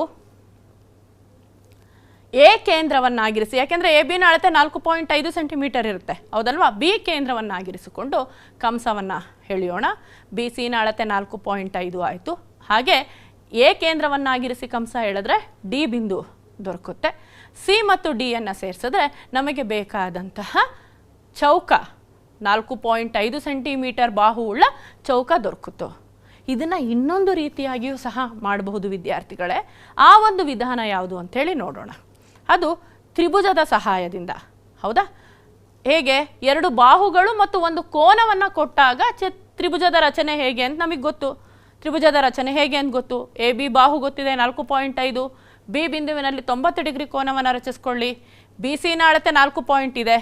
ಎ ಕೇಂದ್ರವನ್ನಾಗಿರಿಸಿ, ಯಾಕೆಂದರೆ ಎ ಬಿನ ಅಳತೆ 4.5 ಸೆಂಟಿಮೀಟರ್ ಇರುತ್ತೆ ಹೌದಲ್ವಾ, ಬಿ ಕೇಂದ್ರವನ್ನಾಗಿರಿಸಿಕೊಂಡು ಕಂಸವನ್ನು ಎಳೆಯೋಣ. ಬಿ ಸಿನ ಅಳತೆ 4.5 ಆಯಿತು. ಹಾಗೆ ಎ ಕೇಂದ್ರವನ್ನಾಗಿರಿಸಿ ಕಂಸ ಎಳೆದ್ರೆ ಡಿ ಬಿಂದು ದೊರಕುತ್ತೆ. ಸಿ ಮತ್ತು ಡಿಯನ್ನು ಸೇರಿಸಿದ್ರೆ ನಮಗೆ ಬೇಕಾದಂತಹ ಚೌಕ 4.5 ಸೆಂಟಿಮೀಟರ್ ಬಾಹುವುಳ್ಳ ಚೌಕ ದೊರಕುತ್ತು. ಇದನ್ನು ಇನ್ನೊಂದು ರೀತಿಯಾಗಿಯೂ ಸಹ ಮಾಡಬಹುದು ವಿದ್ಯಾರ್ಥಿಗಳೇ. ಆ ಒಂದು ವಿಧಾನ ಯಾವುದು ಅಂಥೇಳಿ ನೋಡೋಣ. ಅದು ತ್ರಿಭುಜದ ಸಹಾಯದಿಂದ. ಹೌದಾ? ಹೇಗೆ? ಎರಡು ಬಾಹುಗಳು ಮತ್ತು ಒಂದು ಕೋನವನ್ನು ಕೊಟ್ಟಾಗ ತ್ರಿಭುಜದ ರಚನೆ ಹೇಗೆ ಅಂತ ನಮಗೆ ಗೊತ್ತು. ತ್ರಿಭುಜದ ರಚನೆ ಹೇಗೆ ಅಂತ ಗೊತ್ತು. ಎ ಬಿ ಬಾಹು ಗೊತ್ತಿದೆ 4.5, ಬಿ ಬಿಂದುವಿನಲ್ಲಿ 90 ಡಿಗ್ರಿ ಕೋನವನ್ನು ರಚಿಸ್ಕೊಳ್ಳಿ. ಬಿ ಸಿನ ಅಳತೆ 4 ಪಾಯಿಂಟ್ ಇದೆ.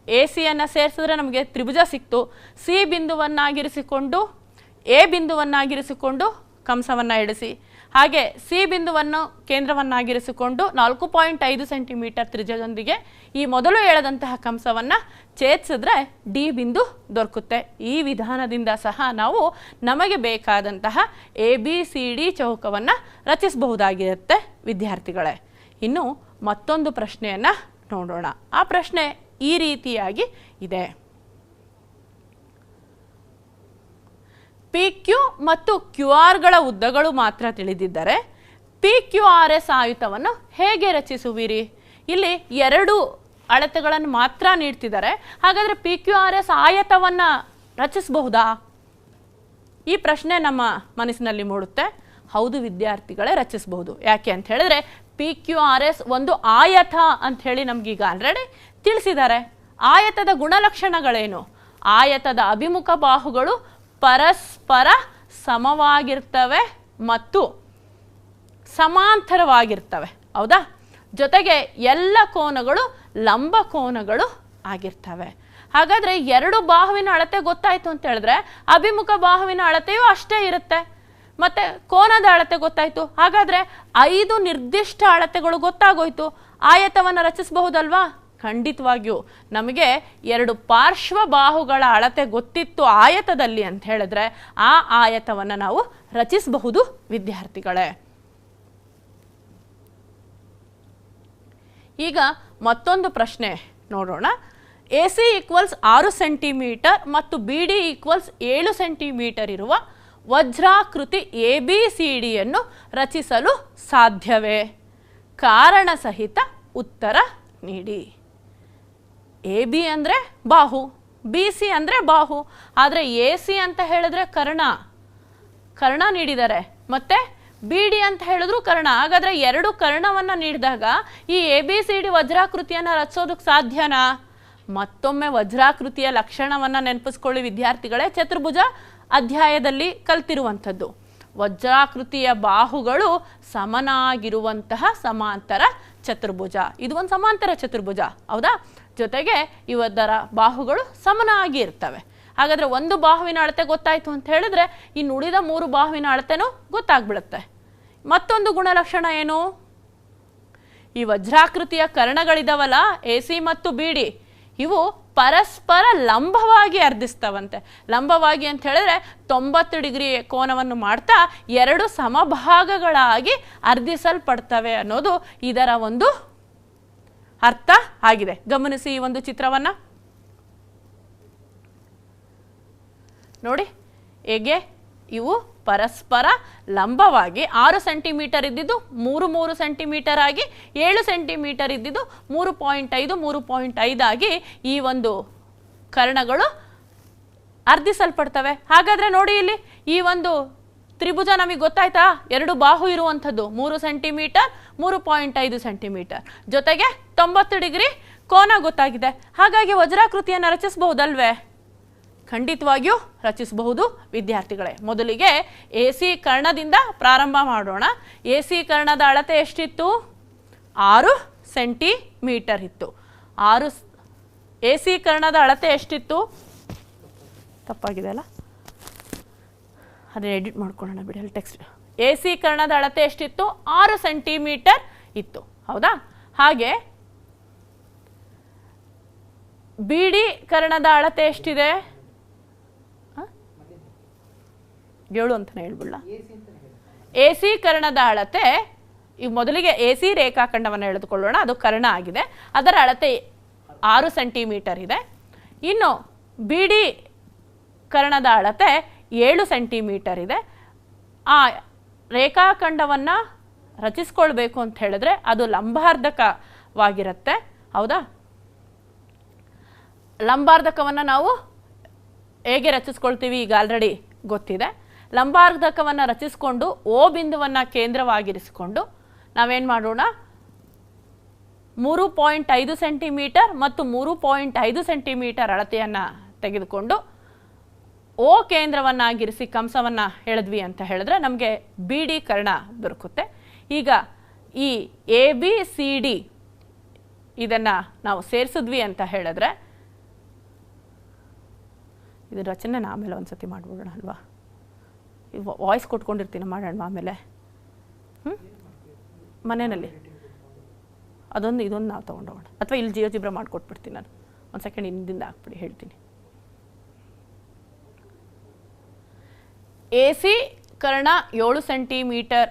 ಎ ಸಿಯನ್ನು ಸೇರಿಸಿದ್ರೆ ನಮಗೆ ತ್ರಿಭುಜ ಸಿಕ್ತು. ಸಿ ಬಿಂದುವನ್ನಾಗಿರಿಸಿಕೊಂಡು ಎ ಬಿಂದುವನ್ನಾಗಿರಿಸಿಕೊಂಡು ಕಂಸವನ್ನು ಎಳೆಸಿ. ಹಾಗೆ ಸಿ ಬಿಂದುವನ್ನು ಕೇಂದ್ರವನ್ನಾಗಿರಿಸಿಕೊಂಡು 4.5 ಸೆಂಟಿಮೀಟರ್ ತ್ರಿಜ್ಯದೊಂದಿಗೆ ಈ ಮೊದಲು ಎಳೆದಂತಹ ಕಂಸವನ್ನು ಛೇದಿಸಿದ್ರೆ ಡಿ ಬಿಂದು ದೊರಕುತ್ತೆ. ಈ ವಿಧಾನದಿಂದ ಸಹ ನಾವು ನಮಗೆ ಬೇಕಾದಂತಹ ಎ ಬಿ ಸಿ ಡಿ ಚೌಕವನ್ನು ರಚಿಸಬಹುದಾಗಿರುತ್ತೆ ವಿದ್ಯಾರ್ಥಿಗಳೇ. ಇನ್ನು ಮತ್ತೊಂದು ಪ್ರಶ್ನೆಯನ್ನು ನೋಡೋಣ. ಆ ಪ್ರಶ್ನೆ ಈ ರೀತಿಯಾಗಿ ಇದೆ. ಪಿ ಕ್ಯೂ ಮತ್ತು ಕ್ಯೂ ಆರ್ಗಳ ಉದ್ದಗಳು ಮಾತ್ರ ತಿಳಿದಿದ್ದರೆ ಪಿ ಕ್ಯೂ ಆರ್ ಎಸ್ ಆಯುತವನ್ನು ಹೇಗೆ ರಚಿಸುವಿರಿ? ಇಲ್ಲಿ ಎರಡು ಅಳತೆಗಳನ್ನು ಮಾತ್ರ ನೀಡ್ತಿದ್ದಾರೆ. ಹಾಗಾದರೆ ಪಿ ಕ್ಯೂ ಆರ್ ಎಸ್ ಆಯತವನ್ನು ರಚಿಸಬಹುದಾ? ಈ ಪ್ರಶ್ನೆ ನಮ್ಮ ಮನಸ್ಸಿನಲ್ಲಿ ಮೂಡುತ್ತೆ. ಹೌದು ವಿದ್ಯಾರ್ಥಿಗಳೇ, ರಚಿಸಬಹುದು. ಯಾಕೆ ಅಂತ ಹೇಳಿದ್ರೆ ಪಿ ಕ್ಯೂ ಆರ್ ಎಸ್ ಒಂದು ಆಯತ ಅಂತ ಹೇಳಿ ನಮಗೀಗ ಆಲ್ರೆಡಿ ತಿಳಿಸಿದ್ದಾರೆ. ಆಯತದ ಗುಣಲಕ್ಷಣಗಳೇನು? ಆಯತದ ಅಭಿಮುಖ ಬಾಹುಗಳು ಪರಸ್ಪರ ಸಮವಾಗಿರ್ತವೆ ಮತ್ತು ಸಮಾಂತರವಾಗಿರ್ತವೆ. ಹೌದಾ? ಜೊತೆಗೆ ಎಲ್ಲ ಕೋನಗಳು ಲಂಬ ಕೋನಗಳು ಆಗಿರ್ತವೆ. ಹಾಗಾದರೆ ಎರಡು ಬಾಹುವಿನ ಅಳತೆ ಗೊತ್ತಾಯಿತು ಅಂತ ಹೇಳಿದ್ರೆ ಅಭಿಮುಖ ಬಾಹುವಿನ ಅಳತೆಯೂ ಅಷ್ಟೇ ಇರುತ್ತೆ. ಮತ್ತು ಕೋನದ ಅಳತೆ ಗೊತ್ತಾಯಿತು. ಹಾಗಾದರೆ 5 ನಿರ್ದಿಷ್ಟ ಅಳತೆಗಳು ಗೊತ್ತಾಗೋಯ್ತು. ಆಯತವನ್ನು ರಚಿಸಬಹುದಲ್ವಾ? ಖಂಡಿತವಾಗಿಯೂ. ನಮಗೆ ಎರಡು ಪಾರ್ಶ್ವ ಬಾಹುಗಳ ಅಳತೆ ಗೊತ್ತಿತ್ತು ಆಯತದಲ್ಲಿ ಅಂತ ಹೇಳಿದ್ರೆ ಆ ಆಯತವನ್ನು ನಾವು ರಚಿಸಬಹುದು ವಿದ್ಯಾರ್ಥಿಗಳೇ. ಈಗ ಮತ್ತೊಂದು ಪ್ರಶ್ನೆ ನೋಡೋಣ. ಎ ಸಿ ಈಕ್ವಲ್ಸ್ 6 ಸೆಂಟಿಮೀಟರ್ ಮತ್ತು ಬಿ ಡಿ ಈಕ್ವಲ್ಸ್ 7 ಸೆಂಟಿಮೀಟರ್ ಇರುವ ವಜ್ರಾಕೃತಿ ಎ ಬಿ ಸಿ ಡಿಯನ್ನು ರಚಿಸಲು ಸಾಧ್ಯವೇ? ಕಾರಣ ಸಹಿತ ಉತ್ತರ ನೀಡಿ. ಎ ಬಿ ಅಂದರೆ ಬಾಹು, ಬಿ ಸಿ ಅಂದರೆ ಬಾಹು. ಆದರೆ ಎ ಸಿ ಅಂತ ಹೇಳಿದ್ರೆ ಕರ್ಣ ನೀಡಿದ್ದಾರೆ, ಮತ್ತು ಬಿ ಡಿ ಅಂತ ಹೇಳಿದ್ರು ಕರ್ಣ. ಹಾಗಾದರೆ ಎರಡು ಕರ್ಣವನ್ನು ನೀಡಿದಾಗ ಈ ಎ ಬಿ ಸಿ ಡಿ ವಜ್ರಾಕೃತಿಯನ್ನು ರಚಿಸೋದಕ್ಕೆ ಸಾಧ್ಯನಾ? ಮತ್ತೊಮ್ಮೆ ವಜ್ರಾಕೃತಿಯ ಲಕ್ಷಣವನ್ನು ನೆನಪಿಸ್ಕೊಳ್ಳಿ ವಿದ್ಯಾರ್ಥಿಗಳೇ. ಚತುರ್ಭುಜ ಅಧ್ಯಾಯದಲ್ಲಿ ಕಲ್ತಿರುವಂಥದ್ದು. ವಜ್ರಾಕೃತಿಯ ಬಾಹುಗಳು ಸಮನಾಗಿರುವಂತಹ ಸಮಾಂತರ ಚತುರ್ಭುಜ. ಇದು ಒಂದು ಸಮಾಂತರ ಚತುರ್ಭುಜ. ಹೌದಾ? ಜೊತೆಗೆ ಇವರ ಬಾಹುಗಳು ಸಮನಾಗಿ ಇರ್ತವೆ. ಹಾಗಾದರೆ ಒಂದು ಬಾಹುವಿನ ಅಳತೆ ಗೊತ್ತಾಯಿತು ಅಂತ ಹೇಳಿದ್ರೆ ಇನ್ನು ಉಳಿದ 3 ಬಾಹುವಿನ ಅಳತೆನೂ ಗೊತ್ತಾಗ್ಬಿಡುತ್ತೆ. ಮತ್ತೊಂದು ಗುಣಲಕ್ಷಣ ಏನು? ಈ ವಜ್ರಾಕೃತಿಯ ಕರ್ಣಗಳಿದಾವಲ್ಲ ಎ ಸಿ ಮತ್ತು ಬಿ ಡಿ, ಇವು ಪರಸ್ಪರ ಲಂಬವಾಗಿ ಅರ್ಧಿಸ್ತವಂತೆ. ಲಂಬವಾಗಿ ಅಂತ ಹೇಳಿದ್ರೆ 90 ಡಿಗ್ರಿ ಕೋನವನ್ನು ಮಾಡ್ತಾ ಎರಡು ಸಮಭಾಗಗಳಾಗಿ ಅರ್ಧಿಸಲ್ಪಡ್ತವೆ ಅನ್ನೋದು ಇದರ ಒಂದು ಅರ್ಥ ಆಗಿದೆ. ಗಮನಿಸಿ ಈ ಒಂದು ಚಿತ್ರವನ್ನು ನೋಡಿ. ಹೇಗೆ ಇವು ಪರಸ್ಪರ ಲಂಬವಾಗಿ 6 ಸೆಂಟಿಮೀಟರ್ ಇದ್ದಿದ್ದು 3 ಸೆಂಟಿಮೀಟರ್ ಆಗಿ, 7 ಸೆಂಟಿಮೀಟರ್ ಇದ್ದಿದ್ದು 3.5 ಆಗಿ ಈ ಒಂದು ಕರ್ಣಗಳು ಅರ್ಧಿಸಲ್ಪಡ್ತವೆ. ಹಾಗಾದರೆ ನೋಡಿ ಇಲ್ಲಿ ಈ ಒಂದು ತ್ರಿಭುಜ ನಮಗೆ ಗೊತ್ತಾಯ್ತಾ? ಎರಡು ಬಾಹು ಇರುವಂಥದ್ದು 3 ಸೆಂಟಿಮೀಟರ್ 3.5 ಸೆಂಟಿಮೀಟರ್, ಜೊತೆಗೆ 90 ಡಿಗ್ರಿ ಕೋನ ಗೊತ್ತಾಗಿದೆ. ಹಾಗಾಗಿ ವಜ್ರಾಕೃತಿಯನ್ನು ರಚಿಸಬಹುದಲ್ವೇ? ಖಂಡಿತವಾಗಿಯೂ ರಚಿಸಬಹುದು ವಿದ್ಯಾರ್ಥಿಗಳೇ. ಮೊದಲಿಗೆ ಎ ಸಿ ಕರ್ಣದಿಂದ ಪ್ರಾರಂಭ ಮಾಡೋಣ. ಎ ಸಿ ಕರ್ಣದ ಅಳತೆ ಎಷ್ಟಿತ್ತು? 6 ಸೆಂಟಿಮೀಟರ್ ಇತ್ತು. ಎ ಸಿ ಕರ್ಣದ ಅಳತೆ ಎಷ್ಟಿತ್ತು? ತಪ್ಪಾಗಿದೆ ಅಲ್ಲ, ಅದನ್ನ ಎಡಿಟ್ ಮಾಡ್ಕೊಳ್ಳೋಣ ಬಿಡಿ. ಅಲ್ಲಿ ಟೆಕ್ಸ್ಟ್ ಎ ಸಿ ಕರ್ಣದ ಅಳತೆ ಎಷ್ಟಿತ್ತು? 6 ಸೆಂಟಿಮೀಟರ್ ಇತ್ತು. ಹೌದಾ? ಹಾಗೆ ಬಿ ಡಿ ಕರ್ಣದ ಅಳತೆ ಎಷ್ಟಿದೆ? 7 ಅಂತಲೇ ಹೇಳ್ಬಿಡಲ್ಲ. AC ಕರ್ಣದ ಅಳತೆ, ಈಗ ಮೊದಲಿಗೆ AC ರೇಖಾಖಂಡವನ್ನು ಎಳೆದುಕೊಳ್ಳೋಣ. ಅದು ಕರ್ಣ ಆಗಿದೆ, ಅದರ ಅಳತೆ 6 ಸೆಂಟಿಮೀಟರ್ ಇದೆ. ಇನ್ನು BD ಕರ್ಣದ ಅಳತೆ 7 ಸೆಂಟಿಮೀಟರ್ ಇದೆ. ಆ ರೇಖಾಖಂಡವನ್ನು ರಚಿಸ್ಕೊಳ್ಬೇಕು ಅಂತ ಹೇಳಿದ್ರೆ ಅದು ಲಂಬಾರ್ಧಕವಾಗಿರುತ್ತೆ. ಹೌದಾ? ಲಂಬಾರ್ಧಕವನ್ನು ನಾವು ಹೇಗೆ ರಚಿಸ್ಕೊಳ್ತೀವಿ ಈಗ ಆಲ್ರೆಡಿ ಗೊತ್ತಿದೆ. ಲಂಬಾರ್ಧಕವನ್ನು ರಚಿಸಿಕೊಂಡು O ಬಿಂದುವನ್ನು ಕೇಂದ್ರವಾಗಿರಿಸಿಕೊಂಡು ನಾವೇನು ಮಾಡೋಣ, 3.5 ಸೆಂಟಿಮೀಟರ್ ಮತ್ತು 3.5 ಸೆಂಟಿಮೀಟರ್ ಅಳತೆಯನ್ನು ತೆಗೆದುಕೊಂಡು O ಕೇಂದ್ರವನ್ನಾಗಿರಿಸಿ ಕಂಸವನ್ನು ಎಳೆದ್ವಿ ಅಂತ ಹೇಳಿದ್ರೆ ನಮಗೆ BD ಕರ್ಣ ದೊರಕುತ್ತೆ. ಈಗ ಈ ABCD ಇದನ್ನು ನಾವು ಸೇರಿಸಿದ್ವಿ ಅಂತ ಹೇಳಿದ್ರೆ, ಇದು ರಚನೆ ಆಮೇಲೆ ಒಂದ್ಸತಿ ಮಾಡ್ಬಿಡೋಣ ಅಲ್ವಾ, ವಾಯ್ಸ್ ಕೊಟ್ಕೊಂಡಿರ್ತೀನಿ, ಮಾಡೋಣ ಆಮೇಲೆ. ಮನೆಯಲ್ಲಿ ಅದೊಂದು ಇದೊಂದು ನಾವು ತೊಗೊಂಡೋಗೋಣ, ಅಥವಾ ಇಲ್ಲಿ ಜಿಯೋಜಿಬ್ರಾ ಮಾಡಿಕೊಟ್ಬಿಡ್ತೀನಿ ನಾನು. ಒಂದು ಸೆಕೆಂಡ್ ಹಿಂದಿಂದ ಹಾಕ್ಬಿಡಿ, ಹೇಳ್ತೀನಿ. AC Karna 7 centimetre,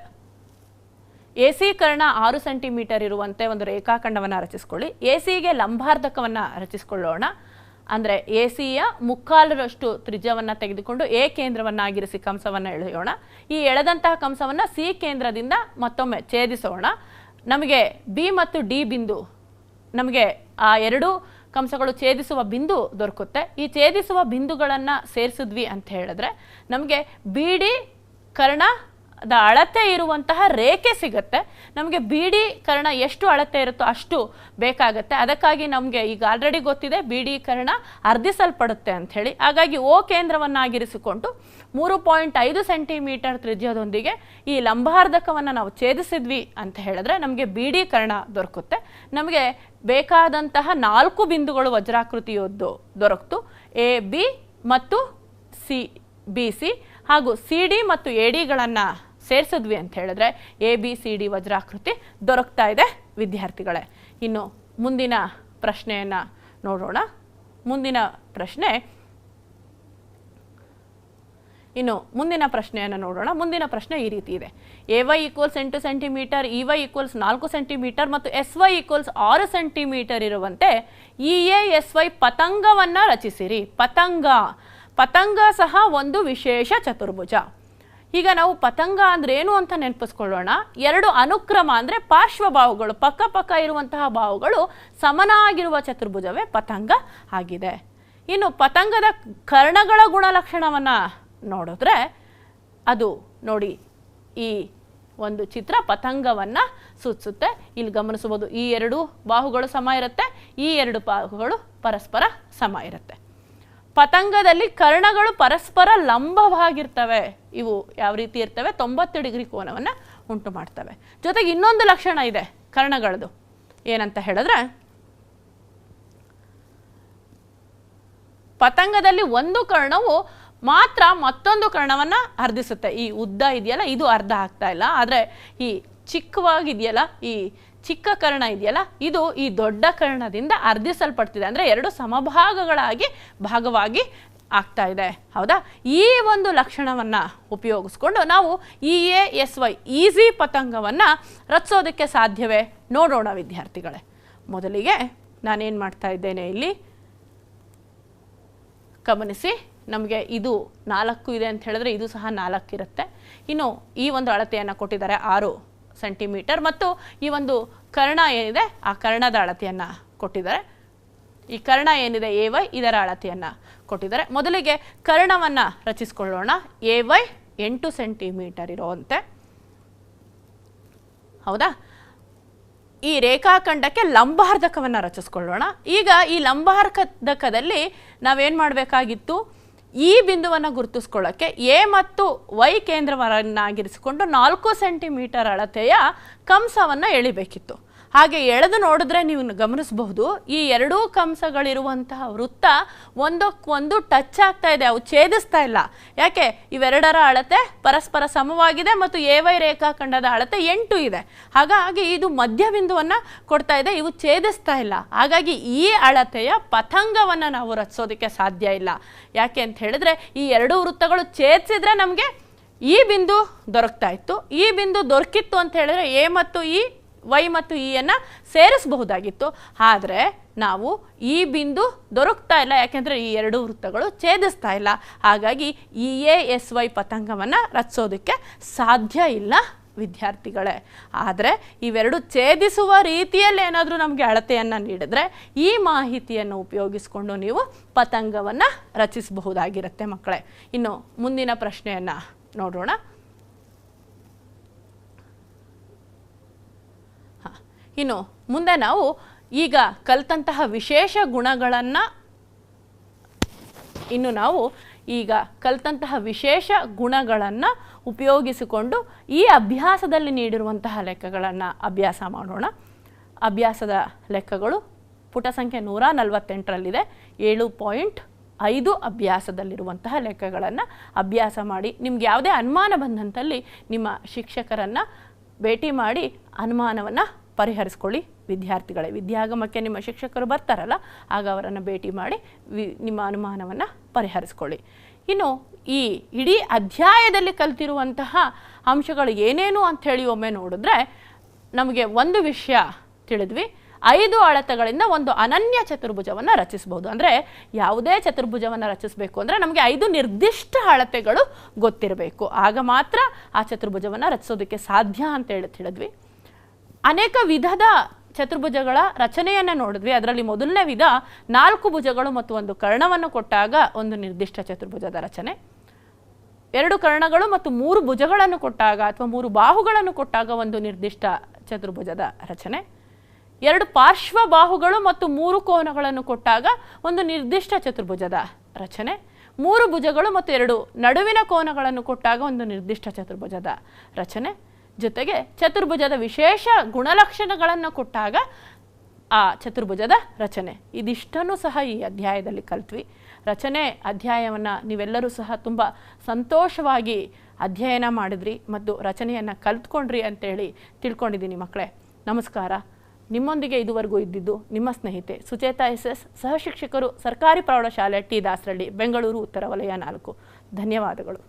AC Karna 6 centimetre ಇರುವಂತೆ ಒಂದು ರೇಖಾಖಂಡವನ್ನು ರಚಿಸ್ಕೊಳ್ಳಿ. ACಗೆ ಲಂಬಾರ್ಧಕವನ್ನು ರಚಿಸ್ಕೊಳ್ಳೋಣ. ಅಂದರೆ ACಯ ಮುಕ್ಕಾಲರಷ್ಟು ತ್ರಿಜ್ಯವನ್ನು ತೆಗೆದುಕೊಂಡು A ಕೇಂದ್ರವನ್ನಾಗಿರಿಸಿ ಕಂಸವನ್ನು ಎಳೆಯೋಣ. ಈ ಎಳೆದಂತಹ ಕಂಸವನ್ನು C ಕೇಂದ್ರದಿಂದ ಮತ್ತೊಮ್ಮೆ ಛೇದಿಸೋಣ. ನಮಗೆ B ಮತ್ತು D ಬಿಂದು, ನಮಗೆ ಆ ಎರಡು ಕಂಸಗಳು ಛೇದಿಸುವ ಬಿಂದು ದೊರಕುತ್ತೆ. ಈ ಛೇದಿಸುವ ಬಿಂದುಗಳನ್ನು ಸೇರಿಸಿದ್ವಿ ಅಂತ ಹೇಳಿದ್ರೆ ನಮಗೆ BD ಕರ್ಣದ ಅಳತೆ ಇರುವಂತಹ ರೇಖೆ ಸಿಗುತ್ತೆ. ನಮಗೆ BD ಕರ್ಣ ಎಷ್ಟು ಅಳತೆ ಇರುತ್ತೋ ಅಷ್ಟು ಬೇಕಾಗುತ್ತೆ. ಅದಕ್ಕಾಗಿ ನಮಗೆ ಈಗ ಆಲ್ರೆಡಿ ಗೊತ್ತಿದೆ BD ಕರ್ಣ ಅರ್ಧಿಸಲ್ಪಡುತ್ತೆ ಅಂಥೇಳಿ. ಹಾಗಾಗಿ O ಕೇಂದ್ರವನ್ನಾಗಿರಿಸಿಕೊಂಡು 3.5 ಸೆಂಟಿಮೀಟರ್ ತ್ರಿಜ್ಯದೊಂದಿಗೆ ಈ ಲಂಬಾರ್ಧಕವನ್ನು ನಾವು ಛೇದಿಸಿದ್ವಿ ಅಂತ ಹೇಳಿದ್ರೆ ನಮಗೆ BD ಕರ್ಣ ದೊರಕುತ್ತೆ. ನಮಗೆ ಬೇಕಾದಂತಹ 4 ಬಿಂದುಗಳು ವಜ್ರಾಕೃತಿಯದ್ದು ದೊರಕ್ತು. AB ಮತ್ತು BC ಹಾಗೂ CD ಮತ್ತು ADಗಳನ್ನು ಸೇರಿಸಿದ್ವಿ ಅಂತ ಹೇಳಿದ್ರೆ ABCD ವಜ್ರಾಕೃತಿ ದೊರಕ್ತಾ ಇದೆ ವಿದ್ಯಾರ್ಥಿಗಳೇ. ಇನ್ನು ಮುಂದಿನ ಪ್ರಶ್ನೆಯನ್ನು ನೋಡೋಣ. ಮುಂದಿನ ಪ್ರಶ್ನೆ ಈ ರೀತಿ ಇದೆ. AY = 8 ಸೆಂಟಿಮೀಟರ್, EY = 4 ಸೆಂಟಿಮೀಟರ್ ಮತ್ತು SY = 6 ಸೆಂಟಿಮೀಟರ್ ಇರುವಂತೆ EASY ಪತಂಗವನ್ನು ರಚಿಸಿರಿ. ಪತಂಗ ಸಹ ಒಂದು ವಿಶೇಷ ಚತುರ್ಭುಜ. ಈಗ ನಾವು ಪತಂಗ ಅಂದ್ರೆ ಏನು ಅಂತ ನೆನಪಿಸ್ಕೊಳ್ಳೋಣ. 2 ಅನುಕ್ರಮ ಅಂದರೆ ಪಾರ್ಶ್ವಬಾಹುಗಳು, ಪಕ್ಕ ಇರುವಂತಹ ಬಾಹುಗಳು ಸಮನಾಗಿರುವ ಚತುರ್ಭುಜವೇ ಪತಂಗ ಆಗಿದೆ. ಇನ್ನು ಪತಂಗದ ಕರ್ಣಗಳ ಗುಣಲಕ್ಷಣವನ್ನು ನೋಡಿದ್ರೆ ಅದು ನೋಡಿ, ಈ ಒಂದು ಚಿತ್ರ ಪತಂಗವನ್ನು ಸೂಚಿಸುತ್ತೆ. ಇಲ್ಲಿ ಗಮನಿಸಬಹುದು, ಈ 2 ಬಾಹುಗಳು ಸಮ ಇರುತ್ತೆ, ಈ 2 ಬಾಹುಗಳು ಪರಸ್ಪರ ಸಮ ಇರುತ್ತೆ. ಪತಂಗದಲ್ಲಿ ಕರ್ಣಗಳು ಪರಸ್ಪರ ಲಂಬವಾಗಿರ್ತವೆ. ಇವು ಯಾವ ರೀತಿ ಇರ್ತವೆ? 90 ಡಿಗ್ರಿ ಕೋನವನ್ನು ಉಂಟು ಮಾಡ್ತವೆ. ಜೊತೆಗೆ ಇನ್ನೊಂದು ಲಕ್ಷಣ ಇದೆ ಕರ್ಣಗಳದು, ಏನಂತ ಹೇಳಿದ್ರೆ ಪತಂಗದಲ್ಲಿ ಒಂದು ಕರ್ಣವು ಮಾತ್ರ ಮತ್ತೊಂದು ಕರ್ಣವನ್ನು ಅರ್ಧಿಸುತ್ತೆ. ಈ ಉದ್ದ ಇದೆಯಲ್ಲ, ಇದು ಅರ್ಧ ಆಗ್ತಾ ಇಲ್ಲ, ಆದರೆ ಈ ಚಿಕ್ಕವಾಗಿದೆಯಲ್ಲ, ಈ ಚಿಕ್ಕ ಕರ್ಣ ಇದೆಯಲ್ಲ, ಇದು ಈ ದೊಡ್ಡ ಕರ್ಣದಿಂದ ಅರ್ಧಿಸಲ್ಪಡ್ತಿದೆ. ಅಂದರೆ 2 ಭಾಗವಾಗಿ ಆಗ್ತಾ ಇದೆ. ಹೌದಾ? ಈ ಒಂದು ಲಕ್ಷಣವನ್ನು ಉಪಯೋಗಿಸ್ಕೊಂಡು ನಾವು EASY ಈಸಿ ಪತಂಗವನ್ನು ರಚಿಸೋದಕ್ಕೆ ಸಾಧ್ಯವೇ? ನೋಡೋಣ ವಿದ್ಯಾರ್ಥಿಗಳೇ. ಮೊದಲಿಗೆ ನಾನೇನು ಮಾಡ್ತಾ ಇದ್ದೇನೆ, ಇಲ್ಲಿ ಗಮನಿಸಿ. ನಮಗೆ ಇದು 4 ಇದೆ ಅಂತ ಹೇಳಿದ್ರೆ ಇದು ಸಹ 4 ಇರುತ್ತೆ. ಇನ್ನು ಈ ಒಂದು ಅಳತೆಯನ್ನು ಕೊಟ್ಟಿದ್ದಾರೆ 6 ಸೆಂಟಿಮೀಟರ್ ಮತ್ತು ಈ ಒಂದು ಕರ್ಣ ಏನಿದೆ ಆ ಕರ್ಣದ ಅಳತೆಯನ್ನು ಕೊಟ್ಟಿದ್ದಾರೆ. ಈ ಕರ್ಣ ಏನಿದೆ AY ಇದರ ಅಳತೆಯನ್ನು ಕೊಟ್ಟಿದ್ದಾರೆ. ಮೊದಲಿಗೆ ಕರ್ಣವನ್ನು ರಚಿಸಿಕೊಳ್ಳೋಣ. AY 8 ಸೆಂಟಿಮೀಟರ್ ಇರುವಂತೆ. ಹೌದಾ? ಈ ರೇಖಾಖಂಡಕ್ಕೆ ಲಂಬಾರ್ಧಕವನ್ನು ರಚಿಸ್ಕೊಳ್ಳೋಣ. ಈಗ ಈ ಲಂಬಾರ್ಧಕದಲ್ಲಿ ನಾವೇನು ಮಾಡಬೇಕಾಗಿತ್ತು? ಈ ಬಿಂದುವನ್ನು ಗುರುತಿಸ್ಕೊಳ್ಳೋಕ್ಕೆ A ಮತ್ತು Y ಕೇಂದ್ರವನ್ನಾಗಿರಿಸಿಕೊಂಡು 4 ಸೆಂಟಿಮೀಟರ್ ಅಳತೆಯ ಕಂಸವನ್ನು ಎಳಿಬೇಕಿತ್ತು. ಹಾಗೆ ಎಳೆದು ನೋಡಿದ್ರೆ ನೀವು ಗಮನಿಸಬಹುದು, ಈ 2 ಕಂಸಗಳಿರುವಂತಹ ವೃತ್ತ ಒಂದಕ್ಕೊಂದು ಟಚ್ ಆಗ್ತಾ ಇದೆ, ಅವು ಛೇದಿಸ್ತಾ ಇಲ್ಲ. ಯಾಕೆ? ಇವೆರಡರ ಅಳತೆ ಪರಸ್ಪರ ಸಮವಾಗಿದೆ ಮತ್ತು AY ರೇಖಾಖಂಡದ ಅಳತೆ 8 ಇದೆ. ಹಾಗಾಗಿ ಇದು ಮಧ್ಯಬಿಂದುವನ್ನು ಕೊಡ್ತಾ ಇದೆ, ಇವು ಛೇದಿಸ್ತಾ ಇಲ್ಲ. ಹಾಗಾಗಿ ಈ ಅಳತೆಯ ಪತಂಗವನ್ನು ನಾವು ರಚಿಸೋದಕ್ಕೆ ಸಾಧ್ಯ ಇಲ್ಲ. ಯಾಕೆ ಅಂತ ಹೇಳಿದ್ರೆ ಈ 2 ವೃತ್ತಗಳು ಛೇದಿಸಿದ್ರೆ ನಮಗೆ ಈ ಬಿಂದು ದೊರಕ್ತಾ ಇತ್ತು, ಈ ಬಿಂದು ದೊರಕಿತ್ತು ಅಂತ ಹೇಳಿದ್ರೆ ಎ ಮತ್ತು ಇ, ವೈ ಮತ್ತು ಇಯನ್ನು ಸೇರಿಸಬಹುದಾಗಿತ್ತು. ಆದರೆ ನಾವು ಈ ಬಿಂದು ದೊರಕ್ತಾ ಇಲ್ಲ, ಯಾಕೆಂದರೆ ಈ ಎರಡು ವೃತ್ತಗಳು ಛೇದಿಸ್ತಾ ಇಲ್ಲ. ಹಾಗಾಗಿ EASY ಪತಂಗವನ್ನು ರಚಿಸೋದಕ್ಕೆ ಸಾಧ್ಯ ಇಲ್ಲ ವಿದ್ಯಾರ್ಥಿಗಳೇ. ಆದರೆ ಇವೆರಡು ಛೇದಿಸುವ ರೀತಿಯಲ್ಲಿ ಏನಾದರೂ ನಮಗೆ ಅಳತೆಯನ್ನು ನೀಡಿದ್ರೆ ಈ ಮಾಹಿತಿಯನ್ನು ಉಪಯೋಗಿಸಿಕೊಂಡು ನೀವು ಪತಂಗವನ್ನು ರಚಿಸಬಹುದಾಗಿರುತ್ತೆ ಮಕ್ಕಳೇ. ಇನ್ನು ಮುಂದಿನ ಪ್ರಶ್ನೆಯನ್ನು ನೋಡೋಣ. ಇನ್ನು ಮುಂದೆ ನಾವು ಈಗ ಕಲಿತಂತಹ ವಿಶೇಷ ಗುಣಗಳನ್ನು ಉಪಯೋಗಿಸಿಕೊಂಡು ಈ ಅಭ್ಯಾಸದಲ್ಲಿ ನೀಡಿರುವಂತಹ ಲೆಕ್ಕಗಳನ್ನು ಅಭ್ಯಾಸ ಮಾಡೋಣ. ಅಭ್ಯಾಸದ ಲೆಕ್ಕಗಳು ಪುಟ ಸಂಖ್ಯೆ 148ರಲ್ಲಿದೆ. 7.5 ಅಭ್ಯಾಸದಲ್ಲಿರುವಂತಹ ಲೆಕ್ಕಗಳನ್ನು ಅಭ್ಯಾಸ ಮಾಡಿ. ನಿಮ್ಗೆ ಯಾವುದೇ ಅನುಮಾನ ಬಂದಂತಲ್ಲಿ ನಿಮ್ಮ ಶಿಕ್ಷಕರನ್ನು ಭೇಟಿ ಮಾಡಿ ಅನುಮಾನವನ್ನು ಪರಿಹರಿಸ್ಕೊಳ್ಳಿ ವಿದ್ಯಾರ್ಥಿಗಳೇ. ವಿದ್ಯಾಗಮಕ್ಕೆ ನಿಮ್ಮ ಶಿಕ್ಷಕರು ಬರ್ತಾರಲ್ಲ, ಆಗ ಅವರನ್ನು ಭೇಟಿ ಮಾಡಿ ನಿಮ್ಮ ಅನುಮಾನವನ್ನು ಪರಿಹರಿಸ್ಕೊಳ್ಳಿ. ಇನ್ನು ಈ ಇಡೀ ಅಧ್ಯಾಯದಲ್ಲಿ ಕಲಿತಿರುವಂತಹ ಅಂಶಗಳು ಏನೇನು ಅಂಥೇಳಿ ಒಮ್ಮೆ ನೋಡಿದ್ರೆ ನಮಗೆ ಒಂದು ವಿಷಯ ತಿಳಿದ್ವಿ. 5 ಅಳತೆಗಳಿಂದ ಒಂದು ಅನನ್ಯ ಚತುರ್ಭುಜವನ್ನು ರಚಿಸಬಹುದು. ಅಂದರೆ ಯಾವುದೇ ಚತುರ್ಭುಜವನ್ನು ರಚಿಸಬೇಕು ಅಂದರೆ ನಮಗೆ 5 ನಿರ್ದಿಷ್ಟ ಅಳತೆಗಳು ಗೊತ್ತಿರಬೇಕು, ಆಗ ಮಾತ್ರ ಆ ಚತುರ್ಭುಜವನ್ನು ರಚಿಸೋದಕ್ಕೆ ಸಾಧ್ಯ ಅಂತೇಳಿ ತಿಳಿದ್ವಿ. ಅನೇಕ ವಿಧದ ಚತುರ್ಭುಜಗಳ ರಚನೆಯನ್ನು ನೋಡಿದ್ವಿ. ಅದರಲ್ಲಿ ಮೊದಲನೇ ವಿಧ 4 ಭುಜಗಳು ಮತ್ತು ಒಂದು ಕರ್ಣವನ್ನು ಕೊಟ್ಟಾಗ ಒಂದು ನಿರ್ದಿಷ್ಟ ಚತುರ್ಭುಜದ ರಚನೆ. 2 ಕರ್ಣಗಳು ಮತ್ತು 3 ಭುಜಗಳನ್ನು ಕೊಟ್ಟಾಗ ಅಥವಾ 3 ಬಾಹುಗಳನ್ನು ಕೊಟ್ಟಾಗ ಒಂದು ನಿರ್ದಿಷ್ಟ ಚತುರ್ಭುಜದ ರಚನೆ. 2 ಪಾರ್ಶ್ವ ಬಾಹುಗಳು ಮತ್ತು 3 ಕೋನಗಳನ್ನು ಕೊಟ್ಟಾಗ ಒಂದು ನಿರ್ದಿಷ್ಟ ಚತುರ್ಭುಜದ ರಚನೆ. 3 ಭುಜಗಳು ಮತ್ತು 2 ನಡುವಿನ ಕೋನಗಳನ್ನು ಕೊಟ್ಟಾಗ ಒಂದು ನಿರ್ದಿಷ್ಟ ಚತುರ್ಭುಜದ ರಚನೆ. ಜೊತೆಗೆ ಚತುರ್ಭುಜದ ವಿಶೇಷ ಗುಣಲಕ್ಷಣಗಳನ್ನು ಕೊಟ್ಟಾಗ ಆ ಚತುರ್ಭುಜದ ರಚನೆ. ಇದಿಷ್ಟನ್ನು ಸಹ ಈ ಅಧ್ಯಾಯದಲ್ಲಿ ಕಲಿತ್ವಿ. ರಚನೆ ಅಧ್ಯಾಯವನ್ನು ನೀವೆಲ್ಲರೂ ಸಹ ತುಂಬ ಸಂತೋಷವಾಗಿ ಅಧ್ಯಯನ ಮಾಡಿದ್ರಿ ಮತ್ತು ರಚನೆಯನ್ನು ಕಲ್ತ್ಕೊಂಡ್ರಿ ಅಂತೇಳಿ ತಿಳ್ಕೊಂಡಿದ್ದೀನಿ ಮಕ್ಕಳೇ. ನಮಸ್ಕಾರ. ನಿಮ್ಮೊಂದಿಗೆ ಇದುವರೆಗೂ ಇದ್ದಿದ್ದು ನಿಮ್ಮ ಸ್ನೇಹಿತೆ ಸುಚೇತಾ SS, ಸಹಶಿಕ್ಷಕರು, ಸರ್ಕಾರಿ ಪ್ರೌಢಶಾಲೆ ಟಿ ದಾಸರಳ್ಳಿ, ಬೆಂಗಳೂರು ಉತ್ತರ ವಲಯ 4. ಧನ್ಯವಾದಗಳು.